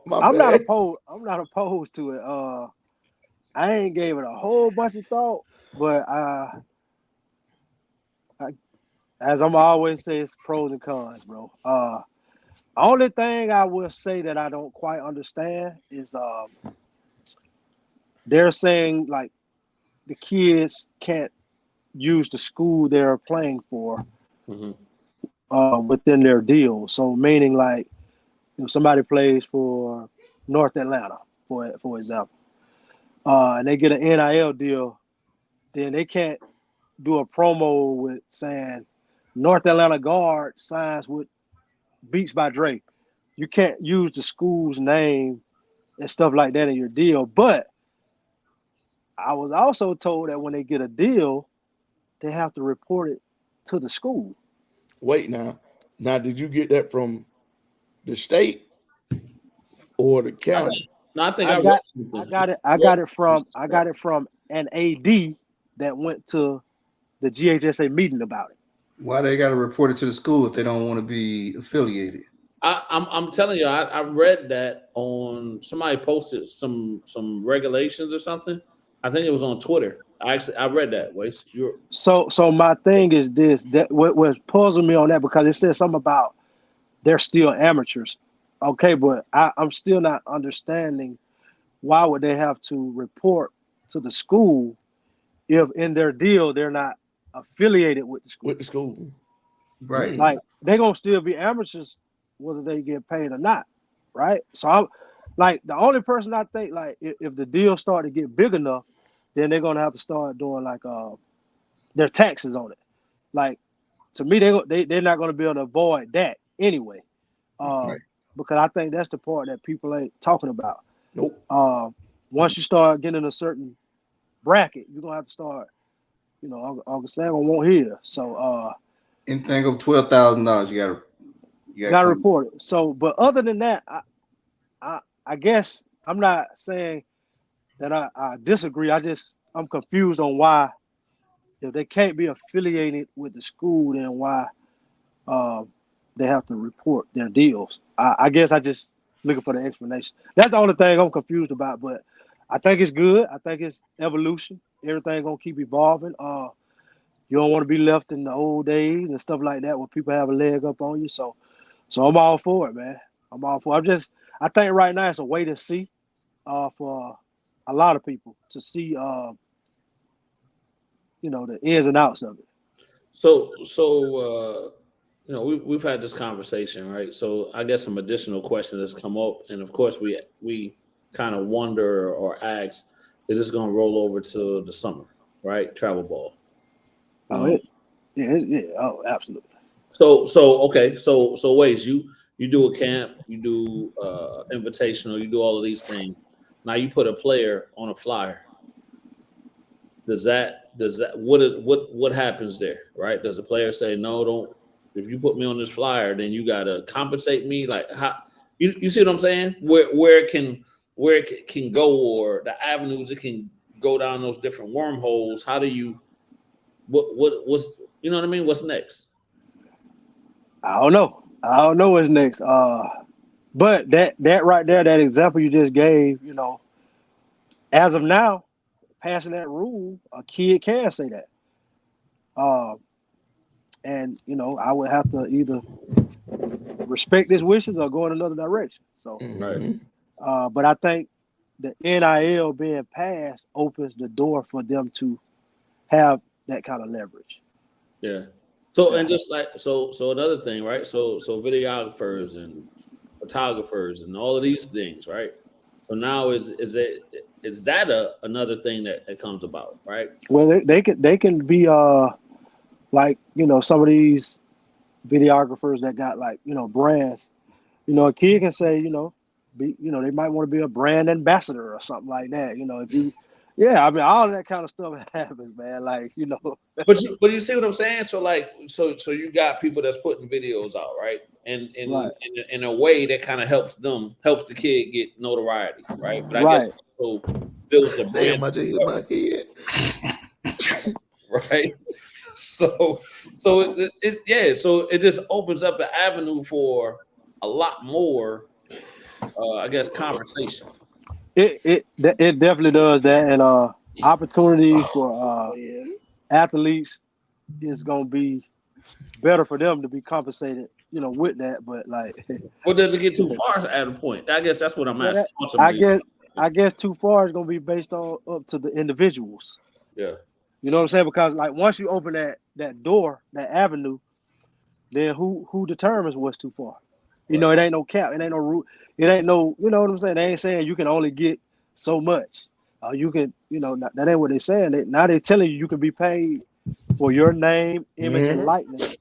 My I'm not bad. opposed. I'm not opposed to it. I ain't gave it a whole bunch of thought, but as I'm always say, it's pros and cons, bro. Only thing I will say that I don't quite understand is they're saying like the kids can't use the school they're playing for within their deal. So meaning like if somebody plays for North Atlanta, for example, and they get an NIL deal, then they can't do a promo with saying North Atlanta guard signs with Beats by Dre. You can't use the school's name and stuff like that in your deal. But I was also told that when they get a deal, they have to report it to the school. Wait now. Now, did you get that from the state or the county? No, I think I read got it. I got it from an AD that went to the GHSA meeting about it. Why they got to report it to the school if they don't want to be affiliated? I'm telling you, I read that on somebody posted some regulations or something. I think it was on Twitter. I read that. So my thing is this: that what puzzled me on that because it says something about they're still amateurs. Okay, but I'm still not understanding why would they have to report to the school if in their deal they're not affiliated with the school. With the school. Right. Like they're gonna still be amateurs whether they get paid or not, right? So I'm like the only person I think like if the deal start to get big enough, then they're gonna have to start doing like their taxes on it. Like to me, they're not gonna be able to avoid that anyway. Right. Because I think that's the part that people ain't talking about. Nope. Once you start getting a certain bracket, you're gonna have to start, Uncle Sam won't hear. So anything of $12,000, you gotta report it. So, but other than that, I guess I'm not saying that I disagree. I'm confused on why, if they can't be affiliated with the school, then why they have to report their deals. I guess I just looking for the explanation. That's the only thing I'm confused about. But I think it's good. I think it's evolution. Everything gonna keep evolving. You don't want to be left in the old days and stuff like that where people have a leg up on you. So I'm all for it, man. I'm all for it. I think right now it's a way to see for a lot of people to see the ins and outs of it. So we've had this conversation, right? So I guess some additional questions has come up, and of course we kind of wonder or ask, is this going to roll over to the summer, right? Travel ball. Oh, oh, absolutely. So okay, so Waze, you do a camp, you do invitational, you do all of these things. Now you put a player on a flyer. Does that what happens there, right? Does the player say, no, don't? If you put me on this flyer, then you gotta compensate me. Like, how you see what I'm saying? Where it can go, or the avenues it can go down, those different wormholes. How do you what's you know what I mean? What's next? I don't know what's next. But that right there, that example you just gave, as of now, passing that rule, a kid can say that. And I would have to either respect his wishes or go in another direction. So, Right. But I think the NIL being passed opens the door for them to have that kind of leverage. Yeah. So and just like so another thing, right? So videographers and photographers and all of these things, right? So now is that another thing that comes about, right? Well, they can be like some of these videographers that got like brands. A kid can say they might want to be a brand ambassador or something like that. If you, I mean all of that kind of stuff happens, man. Like But you see what I'm saying? So like so you got people that's putting videos out, right? And Right. in a way that kind of helps the kid get notoriety, right? But I Right. guess also builds the brand, Damn, I just hit my head. right? So it just opens up an avenue for a lot more, I guess, conversation. It definitely does that, and opportunity for athletes is gonna be better for them to be compensated, with that. But like, Or does it get too far at a point? I guess that's what I'm asking. I guess too far is gonna be based on up to the individuals. Yeah. You know what I'm saying? Because like once you open that door, that avenue, then who determines what's too far? It ain't no cap. It ain't no root. It ain't no. You know what I'm saying? They ain't saying you can only get so much. You can. That ain't what they're saying. Now they're telling you can be paid for your name, image, and likeness,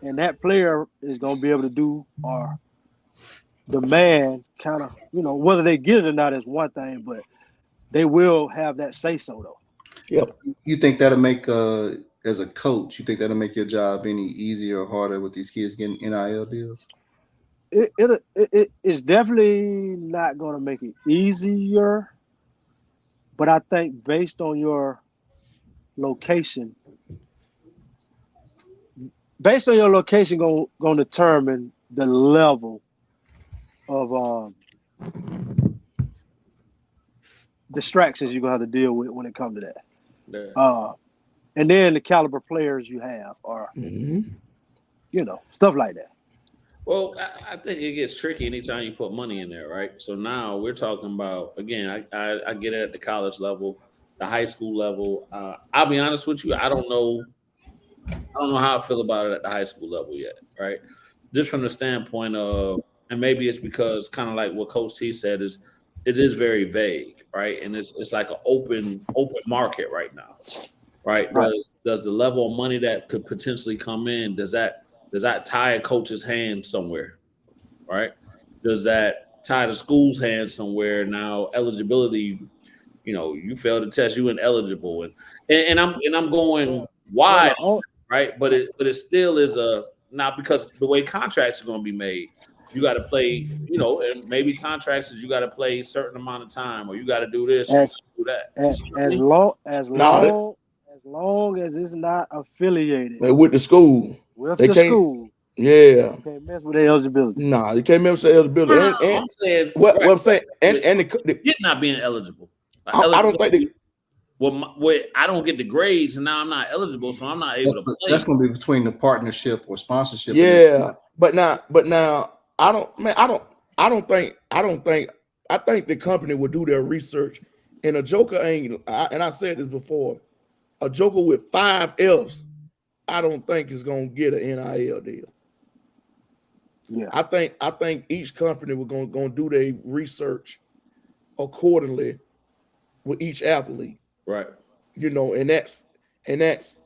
and that player is gonna be able to do or demand kind of. Whether they get it or not is one thing, but they will have that say so though. Yep. You think that'll make as a coach? You think that'll make your job any easier or harder with these kids getting NIL deals? It's definitely not going to make it easier, but I think based on your location, going to determine the level of distractions you're going to have to deal with when it comes to that. Yeah. And then the caliber players you have are, stuff like that. Well, I think it gets tricky anytime you put money in there, right? So now we're talking about, again, I get it at the college level, the high school level. I'll be honest with you, I don't know how I feel about it at the high school level yet, right? Just from the standpoint of, and maybe it's because kind of like what Coach T said is, it is very vague, right? And it's like an open market right now, right? Does the level of money that could potentially come in, does that tie a coach's hand somewhere, right? Does that tie the school's hand somewhere? Now eligibility, you failed the test, you ineligible, and I'm going wide, right? But it still is not because the way contracts are going to be made. You got to play, and maybe contracts is you got to play a certain amount of time, or you got to do this, or you as do that. as long as it's not affiliated with the school. with They the can't. school. Yeah. You can't mess with their eligibility. Nah, you can't mess with eligibility. No, And I'm saying what I'm saying, and you're not being eligible. I don't think I don't get the grades, and now I'm not eligible, so I'm not able to play. That's going to be between the partnership or sponsorship. Yeah, but now I think the company will do their research, and a joker ain't. And I said this before, a joker with 5 Fs, I don't think is gonna get an NIL deal. Yeah, I think each company will gonna do their research accordingly with each athlete. Right. And that's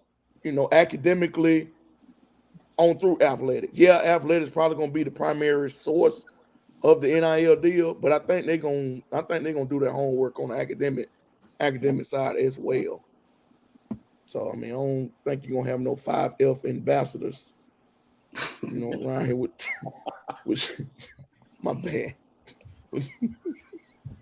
academically on through athletic. Yeah, athletic is probably gonna be the primary source of the NIL deal, but I think they're gonna do their homework on the academic side as well. So I mean, I don't think you're gonna have no 5F ambassadors, around here with my bad.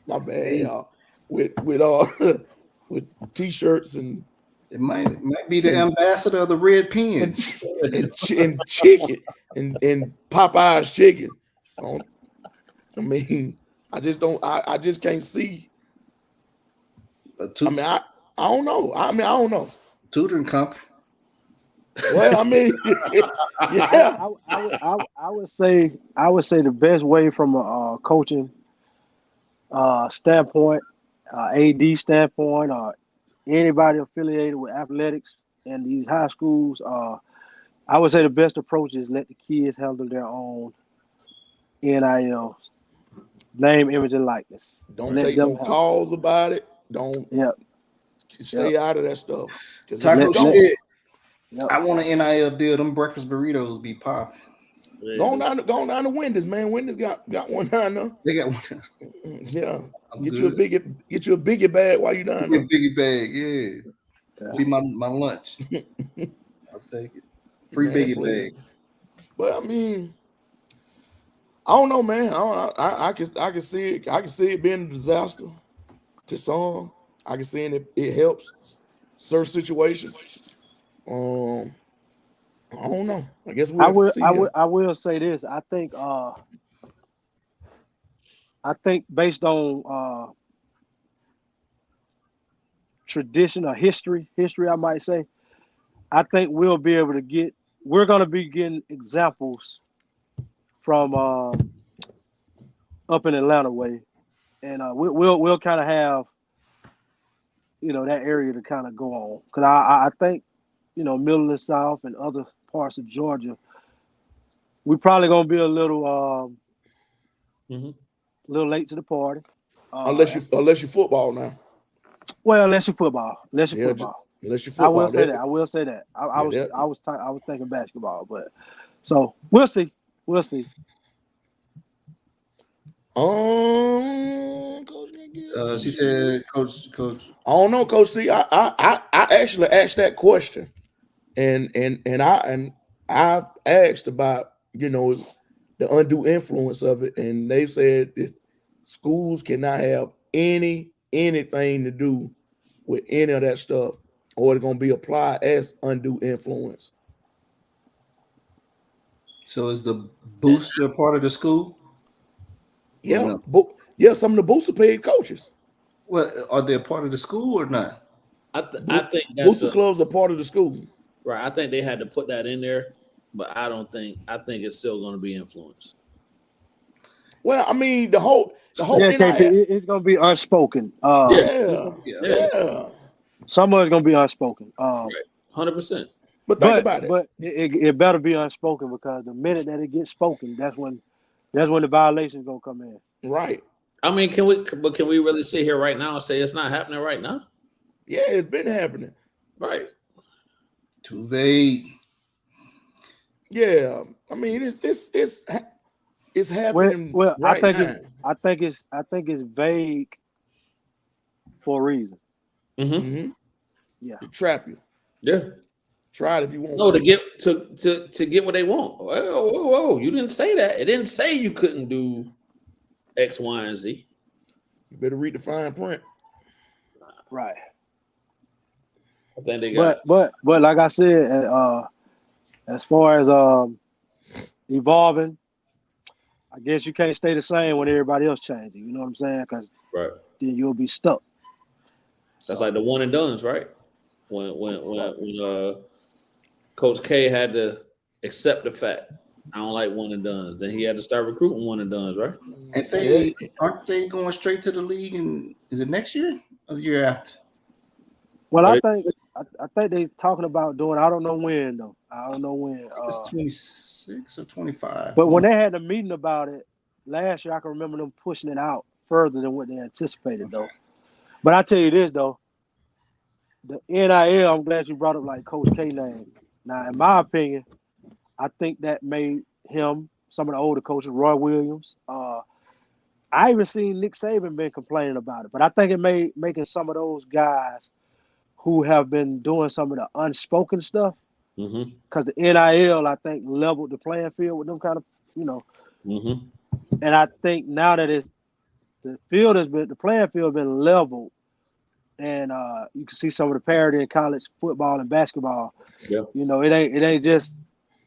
My bad, y'all. With t-shirts and it might be the ambassador of the red pen and chicken and Popeye's chicken. I mean, I just can't see. I don't know. I don't know. Tutoring company. Well, I mean, yeah. I would say the best way from a coaching standpoint, AD standpoint, or anybody affiliated with athletics in these high schools, I would say the best approach is let the kids handle their own NIL, name, image, and likeness. Don't take no calls about it. Don't. Stay out of that stuff. Taco shit. I want an NIL deal. Them breakfast burritos be popping. Going down to Wendy's, man. Wendy's got one down there. They got one. Yeah. Get you a biggie bag while you down there. Biggie bag, yeah. Be my lunch. I'll take it. Free biggie bag. But I mean, I don't know, man. I can see it. I can see it being a disaster to some. I can see it helps certain situations. I don't know. I guess I will say this. I think based on tradition or history, I might say, I think we're going to be getting examples from up in Atlanta way, and we'll kind of have that area to kind of go on, because I think middle and south and other parts of Georgia, we're probably gonna be a little late to the party. Unless you football now. Well, unless you football. Unless you football. I will say that. I was thinking basketball, but so we'll see. She said, Coach. I don't know, Coach C. I actually asked that question, and I asked about the undue influence of it, and they said that schools cannot have anything to do with any of that stuff, or it's gonna be applied as undue influence. So is the booster part of the school? Yeah, some of the booster paid coaches. Well, are they a part of the school or not? I think booster clubs are part of the school. Right. I think they had to put that in there, but I think it's still going to be influenced. Well, I mean, the whole it's going to be unspoken. Yeah. Some of it's going to be unspoken. Right. 100%. But think about it. But it better be unspoken, because the minute that it gets spoken, that's when the violation is going to come in. Right. I mean, can we really sit here right now and say it's not happening right now? Yeah, it's been happening. Right. Too late. Yeah, I mean it's happening. Well, right now. I think it's vague for a reason. Mm-hmm. Yeah. To trap you. Yeah. Try it if you want. No, to get what they want. Whoa. You didn't say that. It didn't say you couldn't do X, Y, and Z. You better read the fine print. Right. I think they got But like I said, as far as evolving, I guess you can't stay the same when everybody else changing. You know what I'm saying? Because right. then you'll be stuck. That's like the one and dones, right? When Coach K had to accept the fact I don't like one and dones, then he had to start recruiting one and dones, right? And aren't they going straight to the league? And is it next year or the year after? Well, I think they're talking about doing. I don't know when though. I don't know when. It's 26 or 25. But when they had a meeting about it last year, I can remember them pushing it out further than what they anticipated though. But I tell you this though, the NIL. I'm glad you brought up like Coach K name. Now, in my opinion, I think that made him some of the older coaches, Roy Williams. I even seen Nick Saban been complaining about it, but I think it made making some of those guys who have been doing some of the unspoken stuff, because the NIL, I think, leveled the playing field with them kind of, and I think now that the playing field has been leveled, and you can see some of the parity in college football and basketball. Yeah. It ain't just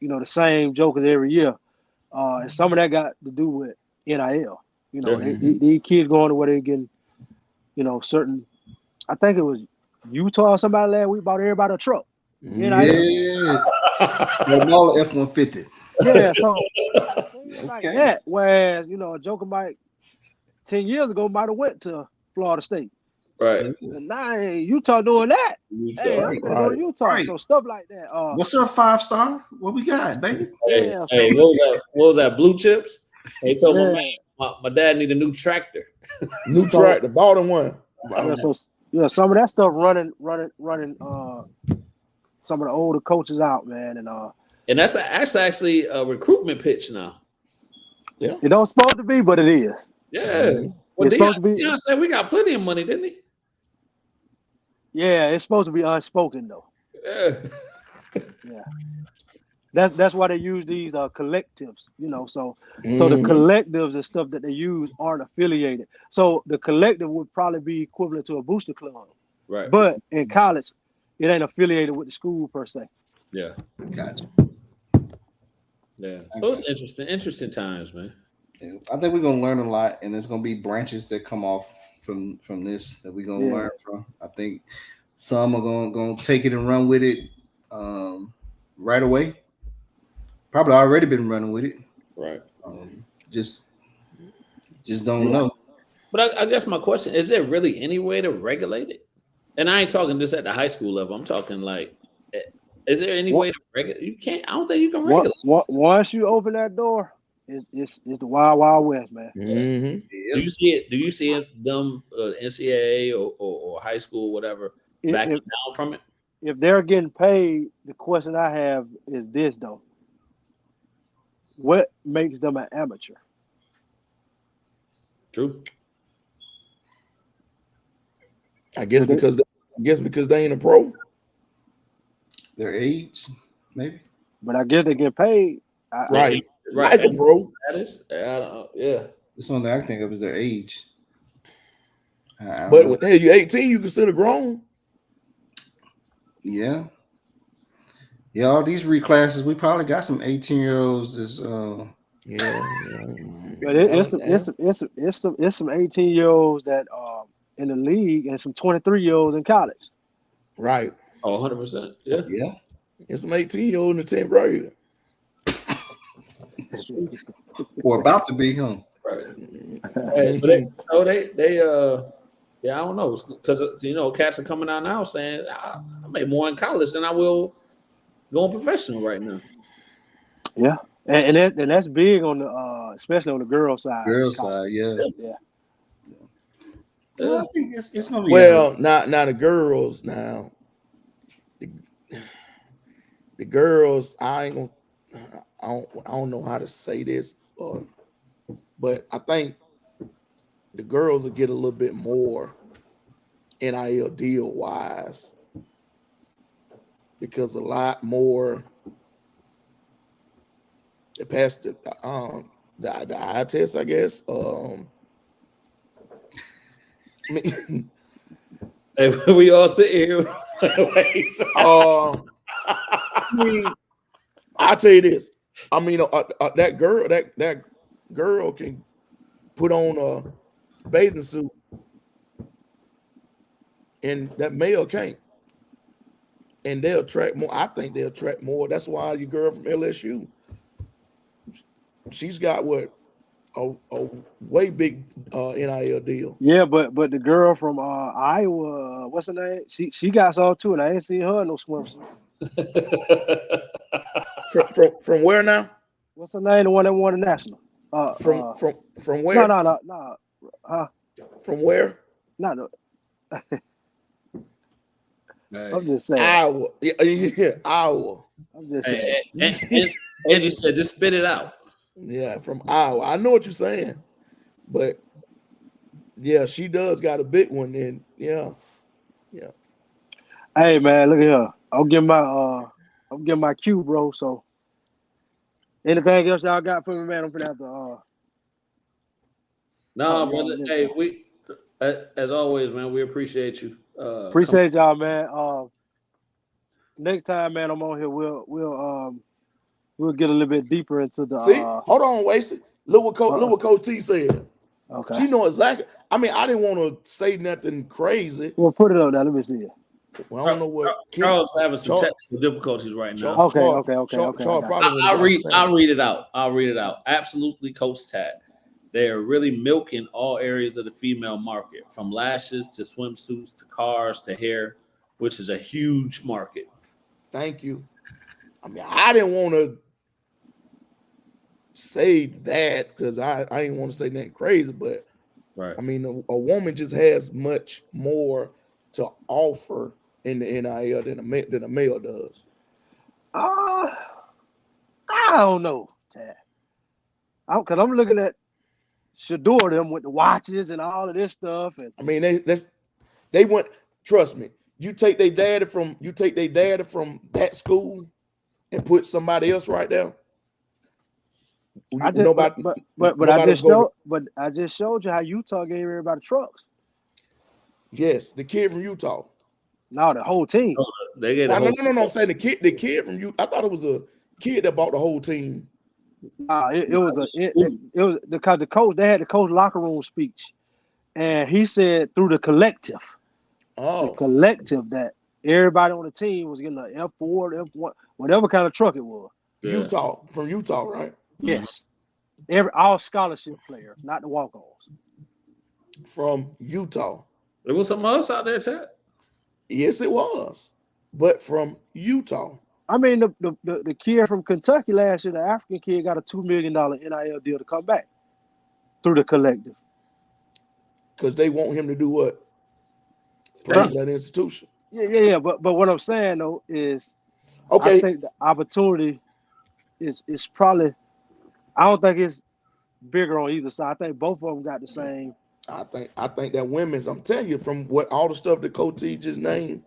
the same jokers every year, and some of that got to do with NIL. These kids going to where they getting, certain. I think it was Utah or somebody last week bought everybody a truck. Yeah, all F-150. Yeah, so things like that. Whereas a joker might 10 years ago might have went to Florida State. Right. And now Utah doing that. Hey, I'm gonna go to Utah. Right. So stuff like that. What's up, 5-star? What we got, baby? Hey, what was that? Blue chips? They told my man, my dad need a new tractor. New tractor, bought him one. Some of that stuff running some of the older coaches out, man, and that's actually a recruitment pitch now. Yeah, it don't supposed to be, but it is. Yeah, well, it's supposed to be. Deion said we got plenty of money, didn't he? Yeah, it's supposed to be unspoken though. Yeah. Yeah. That's why they use these collectives, So the collectives and stuff that they use aren't affiliated. So the collective would probably be equivalent to a booster club, right? But in college, it ain't affiliated with the school per se. Yeah, gotcha. Yeah, so it's interesting times, man. Yeah, I think we're gonna learn a lot, and there's gonna be branches that come off from this that we're gonna learn from. I think some are gonna take it and run with it right away. Probably already been running with it. Right. Just don't know. But I guess my question is: there really any way to regulate it? And I ain't talking just at the high school level. I'm talking like, is there any way to regulate? You can't. I don't think you can regulate. Once you open that door, it's the wild, wild west, man. Mm-hmm. Do you see it? Do you see it? Them NCAA or high school, whatever, backing down from it? If they're getting paid, the question I have is this though. What makes them an amateur? True. I guess because they ain't a pro. Their age, maybe. But I guess they get paid. Right. Like a pro. That is. Yeah. This one that I think of is their age. But when you're 18, you consider grown. Yeah. Yeah, all these reclasses, we probably got some 18-year-olds. But it's some 18-year-olds that in the league and some 23-year-olds in college. Right. Oh, 100%. Yeah. Yeah. There's some 18-year-olds in the 10th grade. Or about to be, huh? Right. Hey, but they I don't know, because cats are coming out now saying I made more in college than I will going professional right now. Yeah, and that's big on the especially on the girl side. Yeah. Well, I think it's gonna be now the girls now. The girls, I don't know how to say this, but I think the girls will get a little bit more NIL deal wise, because a lot more they passed the eye test, I guess. I mean, Hey, we all sit here. Wait. I mean, I'll tell you this. I mean, that girl can put on a bathing suit, and that male can't. And they'll attract more. I think they'll attract more. That's why your girl from LSU, she's got a way big NIL deal. Yeah, but the girl from Iowa, what's her name? She got some too, and I ain't seen her in no swimsuit. From where now? What's her name? The one that won the national. From where? No. From where? No. Hey. I'm just saying. Iowa. Yeah, Iowa. I'm just saying. And you said just spit it out. Yeah, from Iowa. I know what you're saying, but yeah, she does got a big one. And yeah. Hey man, look at her. I'll give my cue, bro. So anything else y'all got for me, man? I'm gonna have to. No, brother. Hey, we as always, man. We appreciate you. Appreciate y'all, man. Next time, man, I'm on here. We'll get a little bit deeper into the. See, hold on, Wasted. Look what Coach T said. Okay. She know exactly. I mean, I didn't want to say nothing crazy. Well, put it up there. Let me see it. Well, I don't know what. Charles having some technical difficulties right now. Okay. I'll read it out. I'll read it out. Absolutely, Coach Tat. They are really milking all areas of the female market, from lashes to swimsuits to cars to hair, which is a huge market. Thank you. I mean, I didn't want to say that because I didn't want to say nothing crazy, but right. I mean, a woman just has much more to offer in the NIL than a male does. I don't know, Tad. Because I'm looking at Shador them with the watches and all of this stuff, and I mean, they went. Trust me, you take their daddy from that school and put somebody else right there. I just showed you how Utah gave everybody trucks. Yes, the kid from Utah. No, the whole team. They get no. I'm saying the kid from Utah. I thought it was a kid that bought the whole team. It was because the coach. They had the coach locker room speech, and he said through the collective, that everybody on the team was getting an F4, F1, whatever kind of truck it was. Yeah. From Utah, right? Yes, all scholarship players, not the walk-ons. From Utah. There was something else out there, Ted. Yes, it was, but from Utah. I mean, the kid from Kentucky last year, the African kid, got a $2 million NIL deal to come back through the collective. Because they want him to do what? Play for that institution. Yeah. But what I'm saying though is, okay, I think the opportunity is probably. I don't think it's bigger on either side. I think both of them got the same. I think that women's. I'm telling you, from what all the stuff that Coach T just named.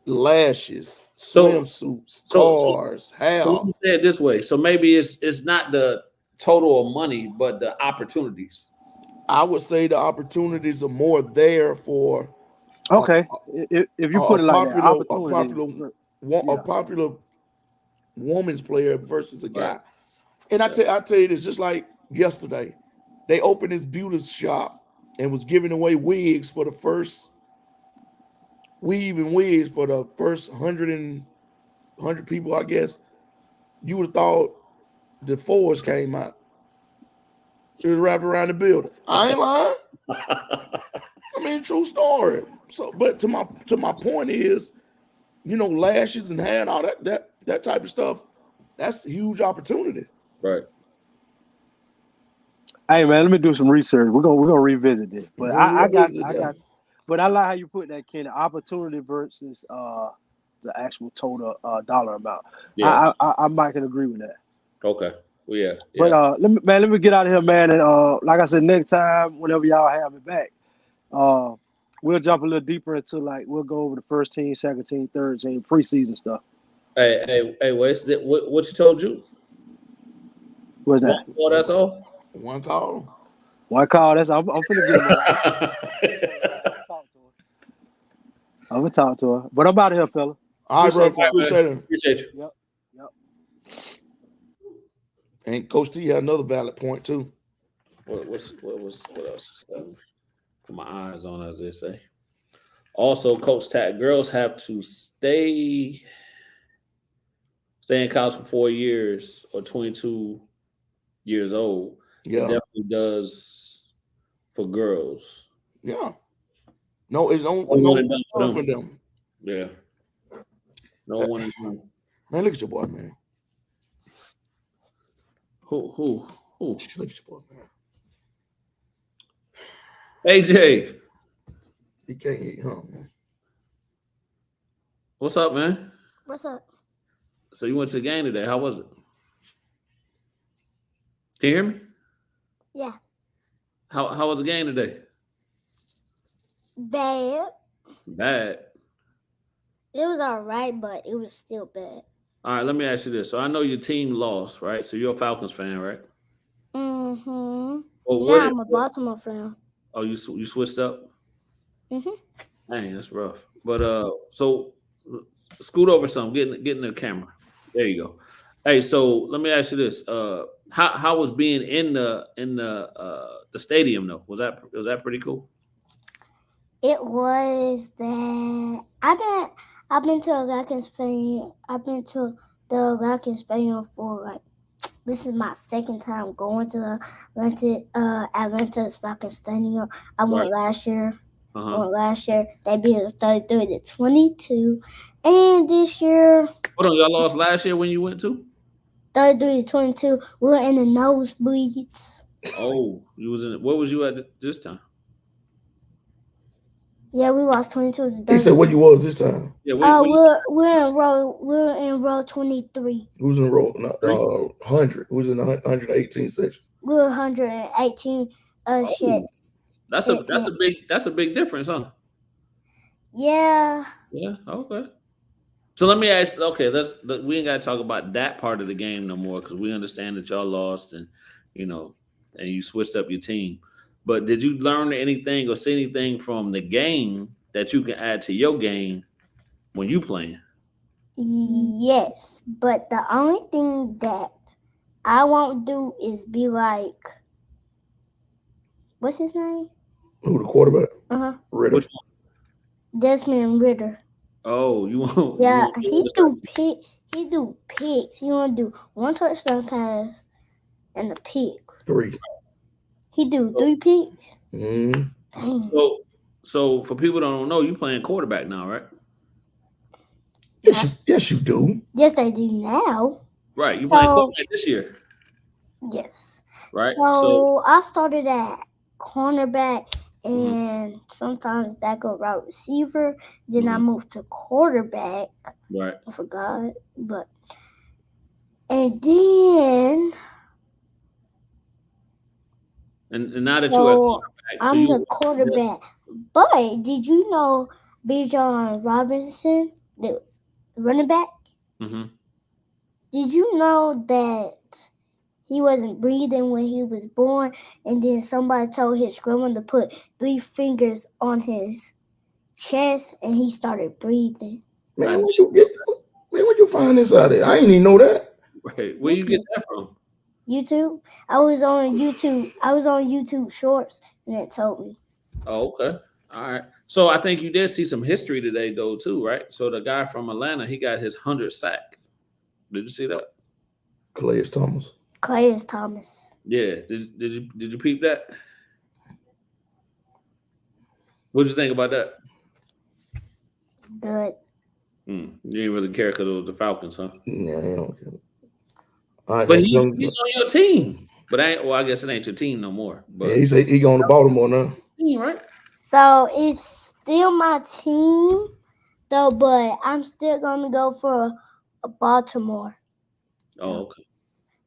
Lashes, swimsuits, cars, hair. So let me say it this way. So maybe it's not the total of money, but the opportunities. I would say the opportunities are more there for. Okay, if you put it like that, a popular woman's player versus a guy. Right. And I tell you this, just like yesterday, they opened this beauty shop and was giving away wigs for the first. Wigs for the first 100 people, I guess. You would have thought the force came out. She was wrapped around the building. I ain't lying. I mean, true story. So, but to my point is, lashes and hair and all that type of stuff. That's a huge opportunity. Right. Hey man, let me do some research. We're gonna revisit this. But I got. But I like how you put that, Kenny. Opportunity versus the actual total dollar amount. Yeah. I might can agree with that. Okay. Well, yeah. But let me get out of here, man. And like I said, next time, whenever y'all have me back, we'll jump a little deeper into like we'll go over the first team, second team, third team, preseason stuff. Hey, Wes, what you told you? What's that? Well, that's all. One call. One call. That's I'm finna get him on. I'm gonna talk to her. But I'm out of here, fella. All right, bro. Appreciate Appreciate it. Appreciate you. Yep. And Coach T had another valid point too. What else? Put my eyes on, as they say. Also, Coach Tat, girls have to stay in college for 4 years or 22 years old. Yeah. It definitely does for girls. Yeah. No, it's no one and done for with them. Yeah. No one and done. Man, look at your boy, man. Who? Look at your boy, man. AJ. He can't eat, huh, man? What's up, man? What's up? So you went to the game today. How was it? Can you hear me? Yeah. How was the game today? Bad. Bad. It was all right, but it was still bad. All right, let me ask you this. So I know your team lost, right? So you're a Falcons fan, right? Mm-hmm. Well, Now I'm a Baltimore fan. Oh, you switched up? Mm-hmm. Dang, that's rough. But so scoot over some, get in the camera. There you go. Hey, so let me ask you this. How was being in the stadium though? Was that pretty cool? It was that I've been to a Falcons fan. I've been to the Falcons fan for like this is my second time going to Atlanta's Falcons Stadium. I went last year. Last year they beat us 33-22, and this year. Hold on, y'all lost last year when you went to 33-22. We were in the nosebleeds. Oh, you was in. Where was you at this time? Yeah, we lost 22-30. He said, "What you was this time?" Yeah, we're in row 23. Who's in row 100? Who's in the 118 section? We're 118 shits. That's a big difference, huh? Yeah. Yeah. Okay. So let me ask. Okay, we ain't got to talk about that part of the game no more because we understand that y'all lost and you switched up your team. But did you learn anything or see anything from the game that you can add to your game when you playing? Yes, but the only thing that I won't do is be like, what's his name? Who, the quarterback? Ritter. Which one? Desmond Ritter. Oh, you want? Yeah, he do picks. He want to do one touchdown pass and a pick. 3. He do 3 picks. Mm-hmm. So for people that don't know, you playing quarterback now, right? Yes, you do. Yes, I do now. Right, you playing quarterback this year. Yes. Right. So I started at cornerback and sometimes backup route receiver. Then I moved to quarterback. Right. I forgot, and then. And now that you're a quarterback, I'm the quarterback. But did you know Bijan Robinson, the running back? Mm-hmm. Did you know that he wasn't breathing when he was born, and then somebody told his grandma to put 3 fingers on his chest, and he started breathing? Man, where you find this out of? I ain't even know that. Right. Where you get that from? YouTube. I was on YouTube Shorts, and it told me. Oh, okay. All right. So I think you did see some history today, though, too, right? So the guy from Atlanta, he got his 100th sack. Did you see that? Calais Thomas. Yeah. Did you peep that? What'd you think about that? Good. You didn't really care because it was the Falcons, huh? Yeah, I don't care. Right, but he's on your team. But I guess it ain't your team no more. But yeah, he said he going to Baltimore now. Right. So it's still my team, though, but I'm still going to go for a Baltimore. Oh, okay.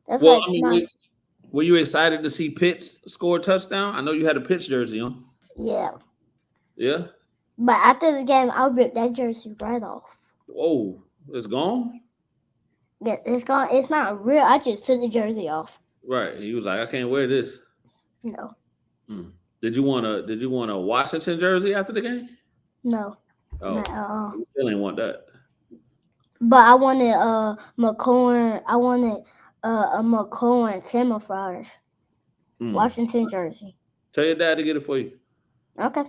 That's were you excited to see Pitts score a touchdown? I know you had a Pitts jersey on. Yeah. Yeah? But after the game, I ripped that jersey right off. Whoa, it's gone. Yeah, it's gone. It's not real. I just took the jersey off. Right. He was like, I can't wear this. No, Did you want a Washington jersey after the game? no, Oh, not at all. you still ain't want that. But I wanted McCoy. I wanted a McCoy camouflage Washington jersey. Tell your dad to get it for you. Okay.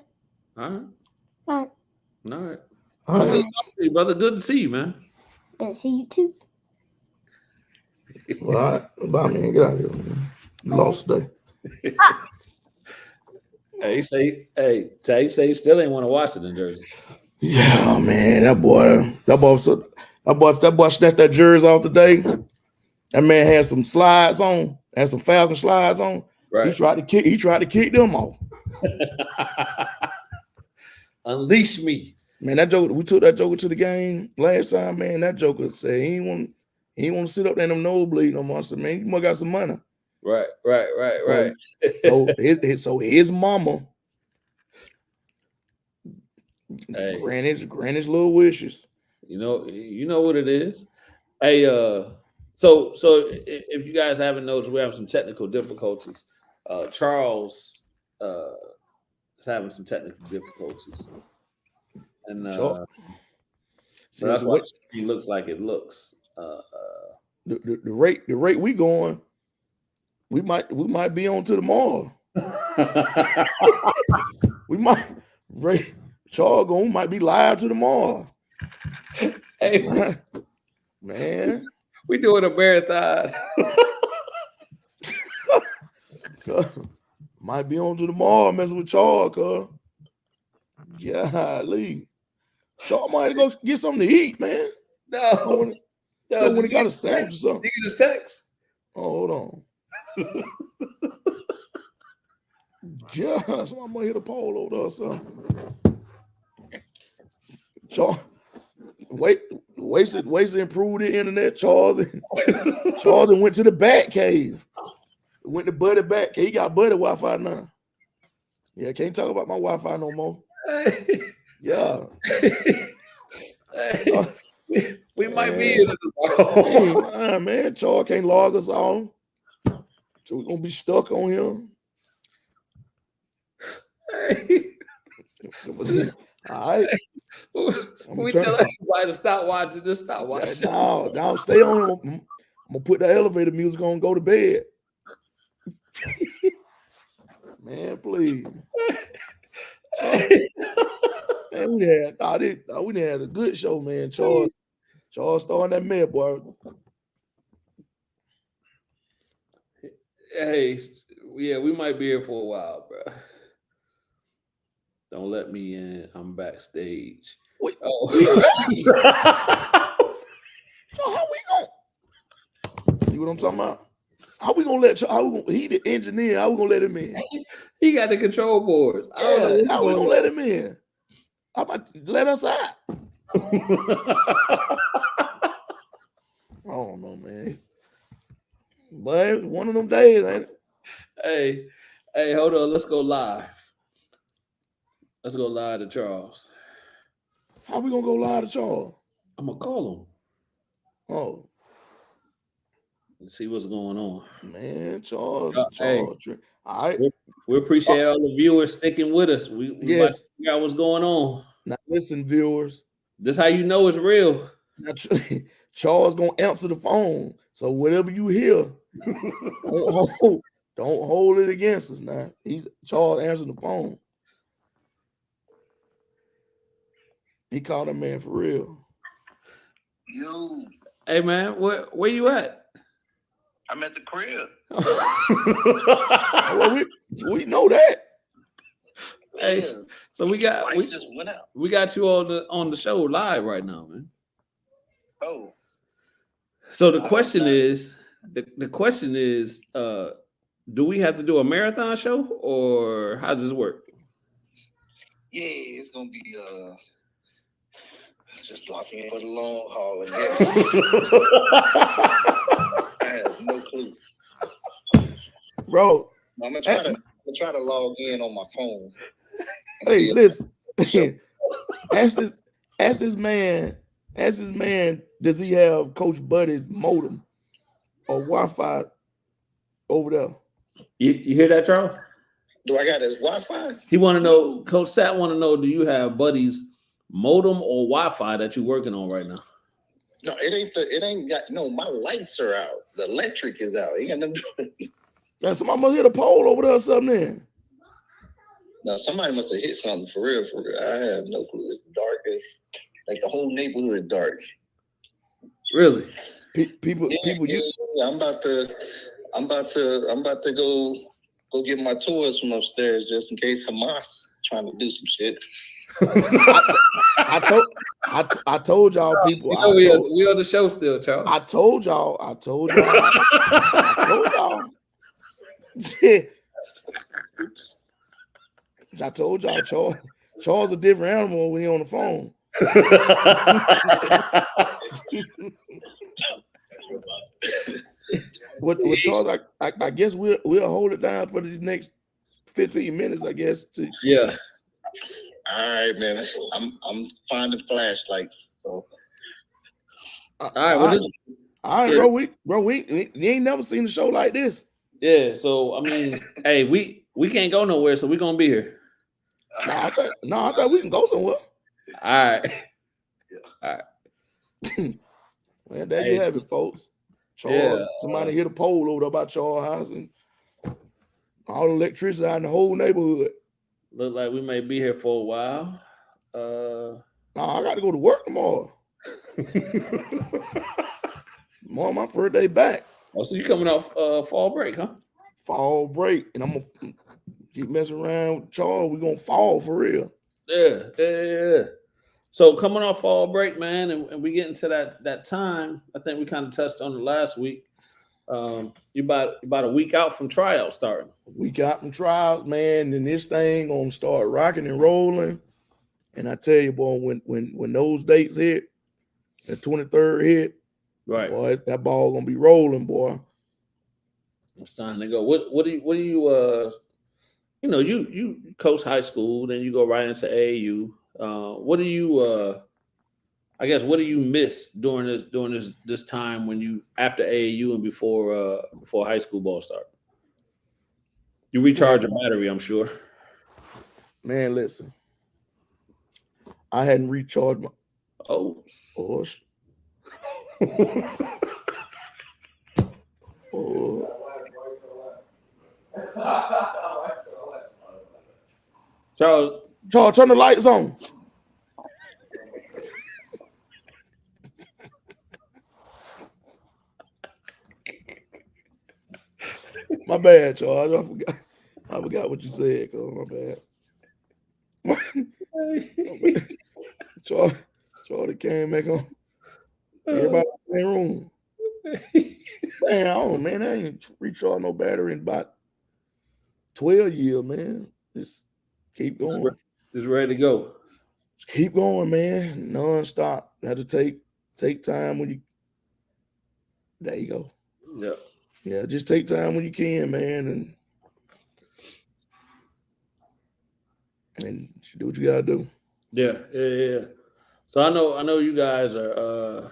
All right. All right. All right. All right. Good to talk to you, brother. Good to see you, man. Good to see you too. Well, all right. Bye, man. Get out of here, man. You lost today. Tay say he still ain't want a Washington jersey. Yeah, man. That boy snatched that jersey off today. That man had some slides on, had some Falcon slides on. Right. He tried to kick them off. Unleash me. Man, that joker, we took that joker to the game last time, man. That joker said he ain't want to sit up there in them nosebleeds no more. I said, man, you must got some money. Right. So his mama Hey. granted his little wishes. You know what it is. Hey, so if you guys haven't noticed, we have some technical difficulties. Charles is having some technical difficulties, and Sure. so that's why he looks like it looks. The rate we going, we might be on to tomorrow. We might Charles we might be live to tomorrow. Hey, man. We doing a marathon. Might be on to tomorrow messing with Charles, cuz. Golly. Charles might go get something to eat, man. No. When he got a sandwich or something. Did you just text? Oh, hold on. Yeah, somebody might hit a pole over there or something. Charles, wasted improved the internet. Charles and went to the bat cave. Went to Buddy back. He got Buddy Wi-Fi now. Yeah, can't talk about my Wi-Fi no more. Yeah. We might be in it. Man, Charles can't log us on. So we're gonna be stuck on him. All right. We tell everybody to stop watching. Just stop watching. No, stay on him. I'm gonna put the elevator music on, go to bed. Man, please. Man, we had a good show, man. Charles starting that man, boy. Hey, yeah, we might be here for a while, bro. Don't let me in. I'm backstage. Wait, oh. So how we gonna see what I'm talking about? How we gonna let he the engineer? How we gonna let him in? He got the control boards. Yeah, how we gonna let him in? How about let us out? I don't know, man. But one of them days, ain't it? Hey, hold on. Let's go live. Let's go live to Charles. How we gonna go live to Charles? I'm gonna call him. Oh, let's see what's going on. Man, Charles. Hey, all right. We appreciate all the viewers sticking with us. We about to figure out what's going on. Now listen, viewers. This how you know it's real. Now, Charles gonna answer the phone. So whatever you hear, don't hold it against us now. Charles answering the phone. He called that man for real. Yo. Hey man, where you at? I'm at the crib. Well, we know that. Hey, Yeah. so we got just went out. We got you on the show live right now, man. Oh. So the question is, do we have to do a marathon show or how does this work? Yeah, it's gonna be just lock in for the long haul again. I have no clue. Bro. I'm gonna try to log in on my phone. Hey, listen. Ask this man, does he have Coach Buddy's modem or Wi-Fi over there? You hear that, Charles? Do I got his Wi-Fi? He want to know. Coach Sat want to know: do you have Buddy's modem or Wi-Fi that you're working on right now? No, it ain't got no. My lights are out. The electric is out. Ain't got nothing to do with it. That's somebody must hit a pole over there or something. Then. No, somebody must have hit something for real. For real, I have no clue. It's dark as like the whole neighborhood dark. Really? People. Yeah, I'm about to go get my toys from upstairs just in case Hamas trying to do some shit. I told y'all people. You know we on the show still, Charles. I told y'all. Yeah. I told y'all, Charles a different animal when he on the phone. With Charles, I guess we'll hold it down for the next 15 minutes, I guess. Yeah. All right, man. I'm finding flashlights. So all right, bro. We ain't never seen a show like this. Yeah. So I mean, hey, we can't go nowhere, so we're gonna be here. I thought we can go somewhere. All right. Well, there you have it, folks. Charles, somebody hit a pole over there by Charles' house and all the electricity out in the whole neighborhood. Look like we may be here for a while. I got to go to work tomorrow. Tomorrow, my first day back. Oh, so you coming off fall break, huh? Fall break, and I'm gonna keep messing around with Charles. We're gonna fall for real. Yeah. So coming off fall break, man, and we get into that time. I think we kind of touched on it last week. You about a week out from tryouts starting. Week out from trials, man, and this thing gonna start rocking and rolling. And I tell you, boy, when those dates hit, the 23rd hit, right, boy, that ball gonna be rolling, boy. It's time to go. What do you you coach high school, then you go right into AAU. What do you miss during this time when you after AAU and before high school ball start? You recharge your battery, I'm sure. Man, listen. I hadn't recharged my Oh. Charles, turn the lights on. My bad, Charles. I forgot what you said. My bad. Charlie came back on. Everybody in the room. Man, I ain't recharged no battery in about 12 years, man. Just keep going. Just ready to go. Just keep going, man. Non-stop. Have to take time when you. There you go. Yeah. Yeah, just take time when you can, man, and do what you gotta do. Yeah. So I know you guys are.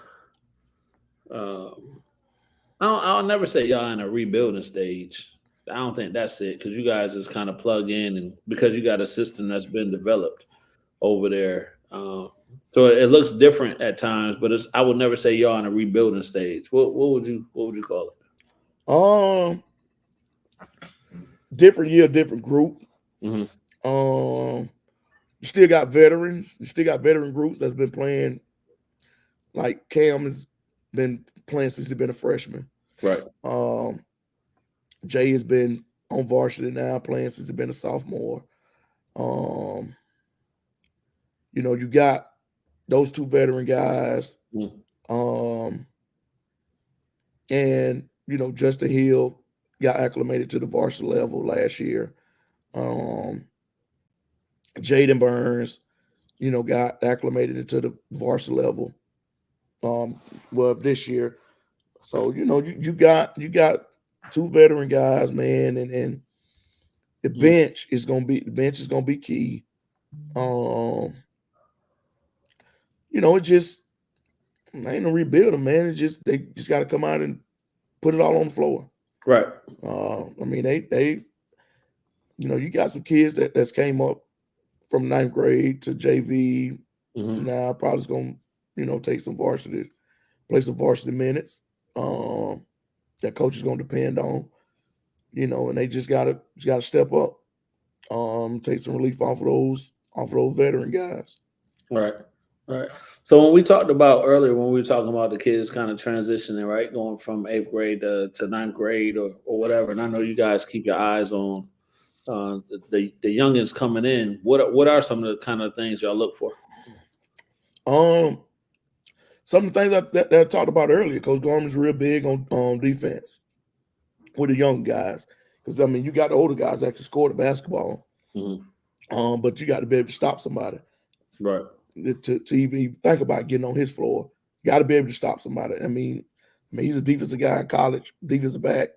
I'll never say y'all in a rebuilding stage. I don't think that's it because you guys just kind of plug in and because you got a system that's been developed over there. So it looks different at times, but I would never say y'all in a rebuilding stage. What would you call it? Different year, different group. Mm-hmm. You still got veterans. You still got veteran groups that's been playing. Like Cam has been playing since he's been a freshman. Right. Jay has been on varsity now, playing since he's been a sophomore. You got those two veteran guys. Mm. And Justin Hill got acclimated to the varsity level last year. Jaden Burns, got acclimated into the varsity level. This year. So you got two veteran guys, man, and the bench is gonna be key. it just ain't no rebuilding, man. It just they just got to come out and put it all on the floor. Right. I mean, they you got some kids that's came up from 9th grade to JV. Now probably gonna take some varsity, play some varsity minutes. That coach is gonna depend on, and they just gotta step up. Take some relief off of those veteran guys. Right. So when we talked about earlier, when we were talking about the kids kind of transitioning, right, going from 8th grade to 9th grade or whatever, and I know you guys keep your eyes on the youngins coming in. What are some of the kind of things y'all look for? Some of the things that I talked about earlier. Coach Gorman's real big on defense with the young guys, because I mean you got the older guys that can score the basketball, but you got to be able to stop somebody, right? To even think about getting on his floor. You got to be able to stop somebody. I mean, he's a defensive guy in college, defensive back,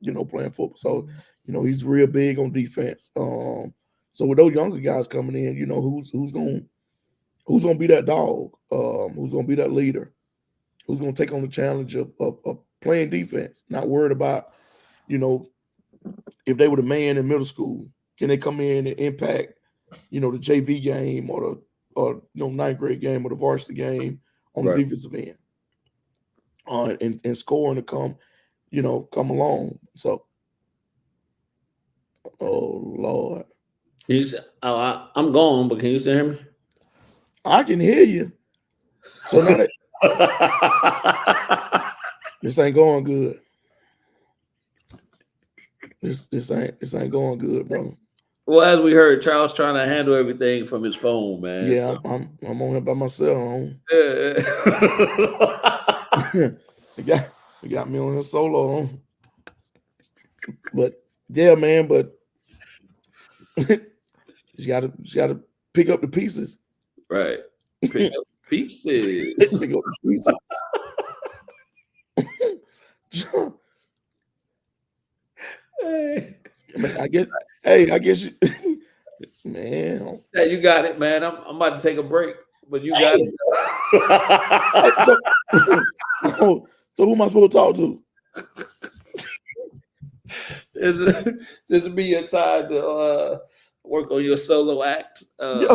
playing football. So, he's real big on defense. So with those younger guys coming in, who's gonna be that dog? Who's gonna be that leader? Who's gonna take on the challenge of playing defense? Not worried about, if they were the man in middle school, can they come in and impact, the JV game or 9th grade game or the varsity game on the defensive end, and scoring to come along. So, oh Lord, I'm gone, but can you still hear me? I can hear you. So now that this ain't going good. This ain't going good, bro. Well, as we heard, Charles trying to handle everything from his phone, man. Yeah, so. I'm on here by myself. Yeah. They got me on here solo. But yeah, man. But you gotta pick up the pieces. Right. Pick up pieces. Pick up the pieces. I guess you, man. Yeah, you got it, man. I'm about to take a break, but you got it. So who am I supposed to talk to? This will be your time to work on your solo act. But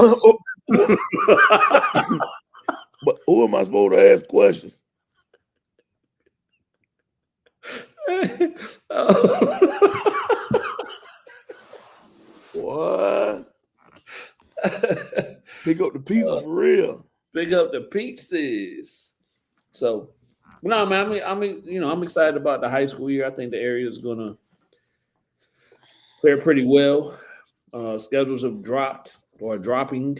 who am I supposed to ask questions? What? Pick up the pieces for real. Pick up the pieces. So, no, man. I'm excited about the high school year. I think the area is gonna fare pretty well. Schedules have dropped or dropping.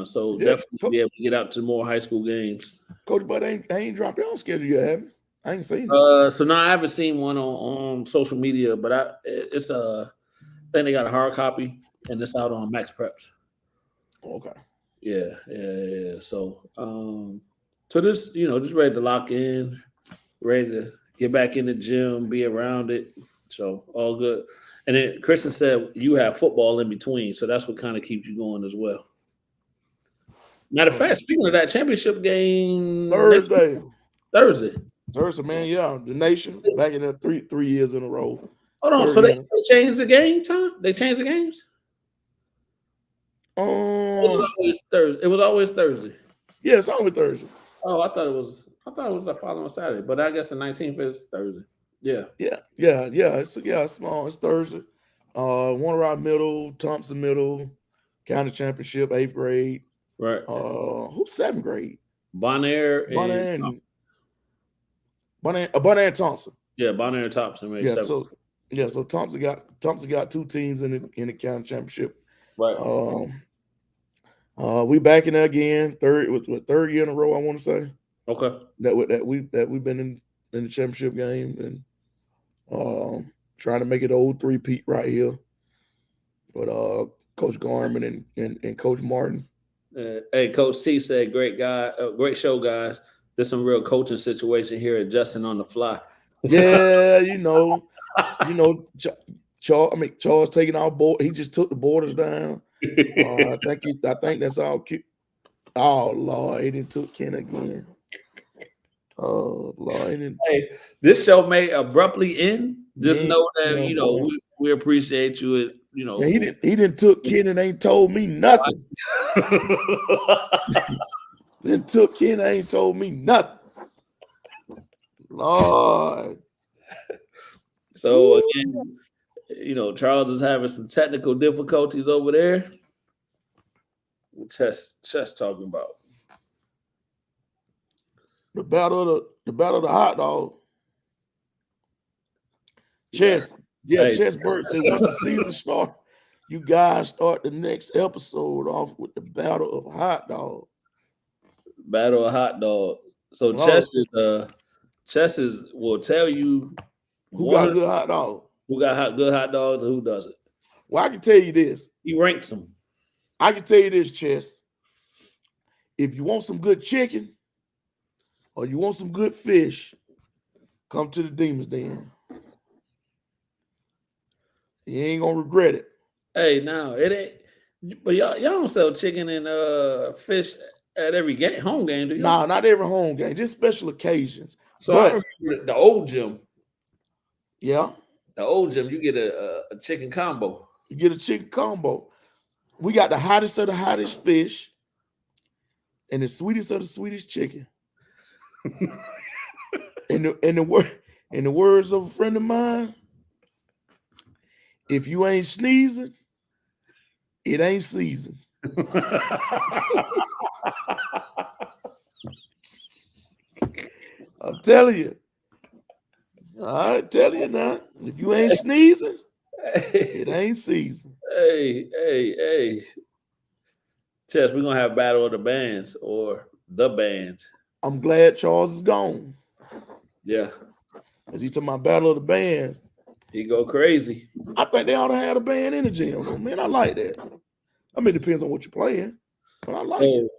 So definitely be able to get out to more high school games. Coach, but they ain't dropped their own schedule yet, have you? I ain't seen it. So now I haven't seen one on social media, but I think they got a hard copy and it's out on Max Preps. Okay. Yeah. So so this, just ready to lock in, ready to get back in the gym, be around it. So all good. And then Kristen said you have football in between, so that's what kind of keeps you going as well. Matter of fact, speaking of that championship game, Thursday, man. Yeah, the Nation back in there 3 years in a row. Hold on, so they changed the game time? They changed the games? It was always Thursday. Yeah, it's always Thursday. Oh, I thought it was the following Saturday, but I guess the 19th is Thursday. Yeah. It's small. It's Thursday. Warner Rock Middle, Thompson Middle, county championship, 8th grade. Right. Who's 7th grade? Bonaire and Thompson. Yeah, Bonaire and Thompson. So Thompson got 2 teams in the county championship. Right. We back in there again. Third year in a row, I want to say. Okay. That we've been in the championship game and trying to make it old 3-peat right here. But Coach Garman and Coach Martin. Hey, Coach T said, "Great guy, great show, guys. There's some real coaching situation here, adjusting on the fly." Yeah, Charles taking our board. He just took the borders down. I think that's all cute. Oh Lord, he didn't took Ken again. Oh Lord, he didn't. Hey, this show may abruptly end. Just Yeah, know that yeah, you know boy. we appreciate you. And, you know, Yeah, he didn't took Ken and ain't told me nothing. Then took Ken and ain't told me nothing. Lord. So again, you know, Charles is having some technical difficulties over there. Chess talking about The battle of the hot dog. Chess. Yeah, Hey. Chess Bird said once the season starts, you guys start the next episode off with the battle of hot dog. battle of hot dog. So Oh. Chess will tell you Who got good hot dog? who got good hot dogs and who doesn't. Well, I can tell you this. He ranks them. I can tell you this, Chess. If you want some good chicken or you want some good fish, come to the Demon's Den. You ain't gonna regret it. Hey, now it ain't. But y'all don't sell chicken and fish at every home game, do you? Nah, not every home game, just special occasions. So I remember the old gym. Yeah. The old gym, you get a chicken combo. You get a chicken combo. We got the hottest of the hottest fish and the sweetest of the sweetest chicken. in the words of a friend of mine, if you ain't sneezing, it ain't season. I'm telling you. I tell you now, if you ain't sneezing, it ain't season. Hey. Chess, we're gonna have battle of the bands or the band. I'm glad Charles is gone. Yeah. As he talking about battle of the band. He go crazy. I think they ought to have a band in the gym. Man, I like that. I mean, it depends on what you're playing, but I like it.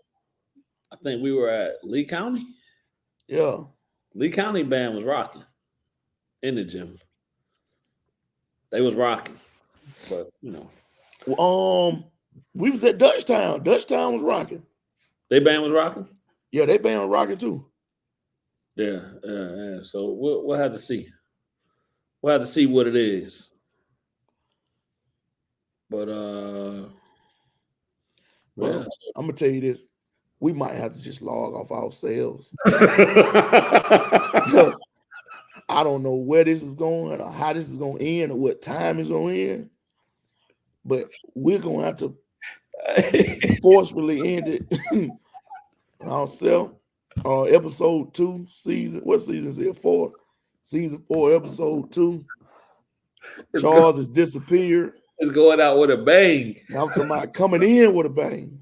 I think we were at Lee County. Yeah. Lee County band was rocking in the gym. They was rocking, but you know. We was at Dutchtown. Dutchtown was rocking. They band was rocking? Yeah, they band was rocking too. Yeah. So we'll have to see. We'll have to see what it is. But well, I'm gonna tell you this. We might have to just log off ourselves. Because I don't know where this is going or how this is going to end or what time it's going to end. But we're going to have to forcefully end it ourselves. Episode 2, what season is it? 4. Season 4, episode 2. Charles has disappeared. It's going out with a bang. I'm talking about coming in with a bang.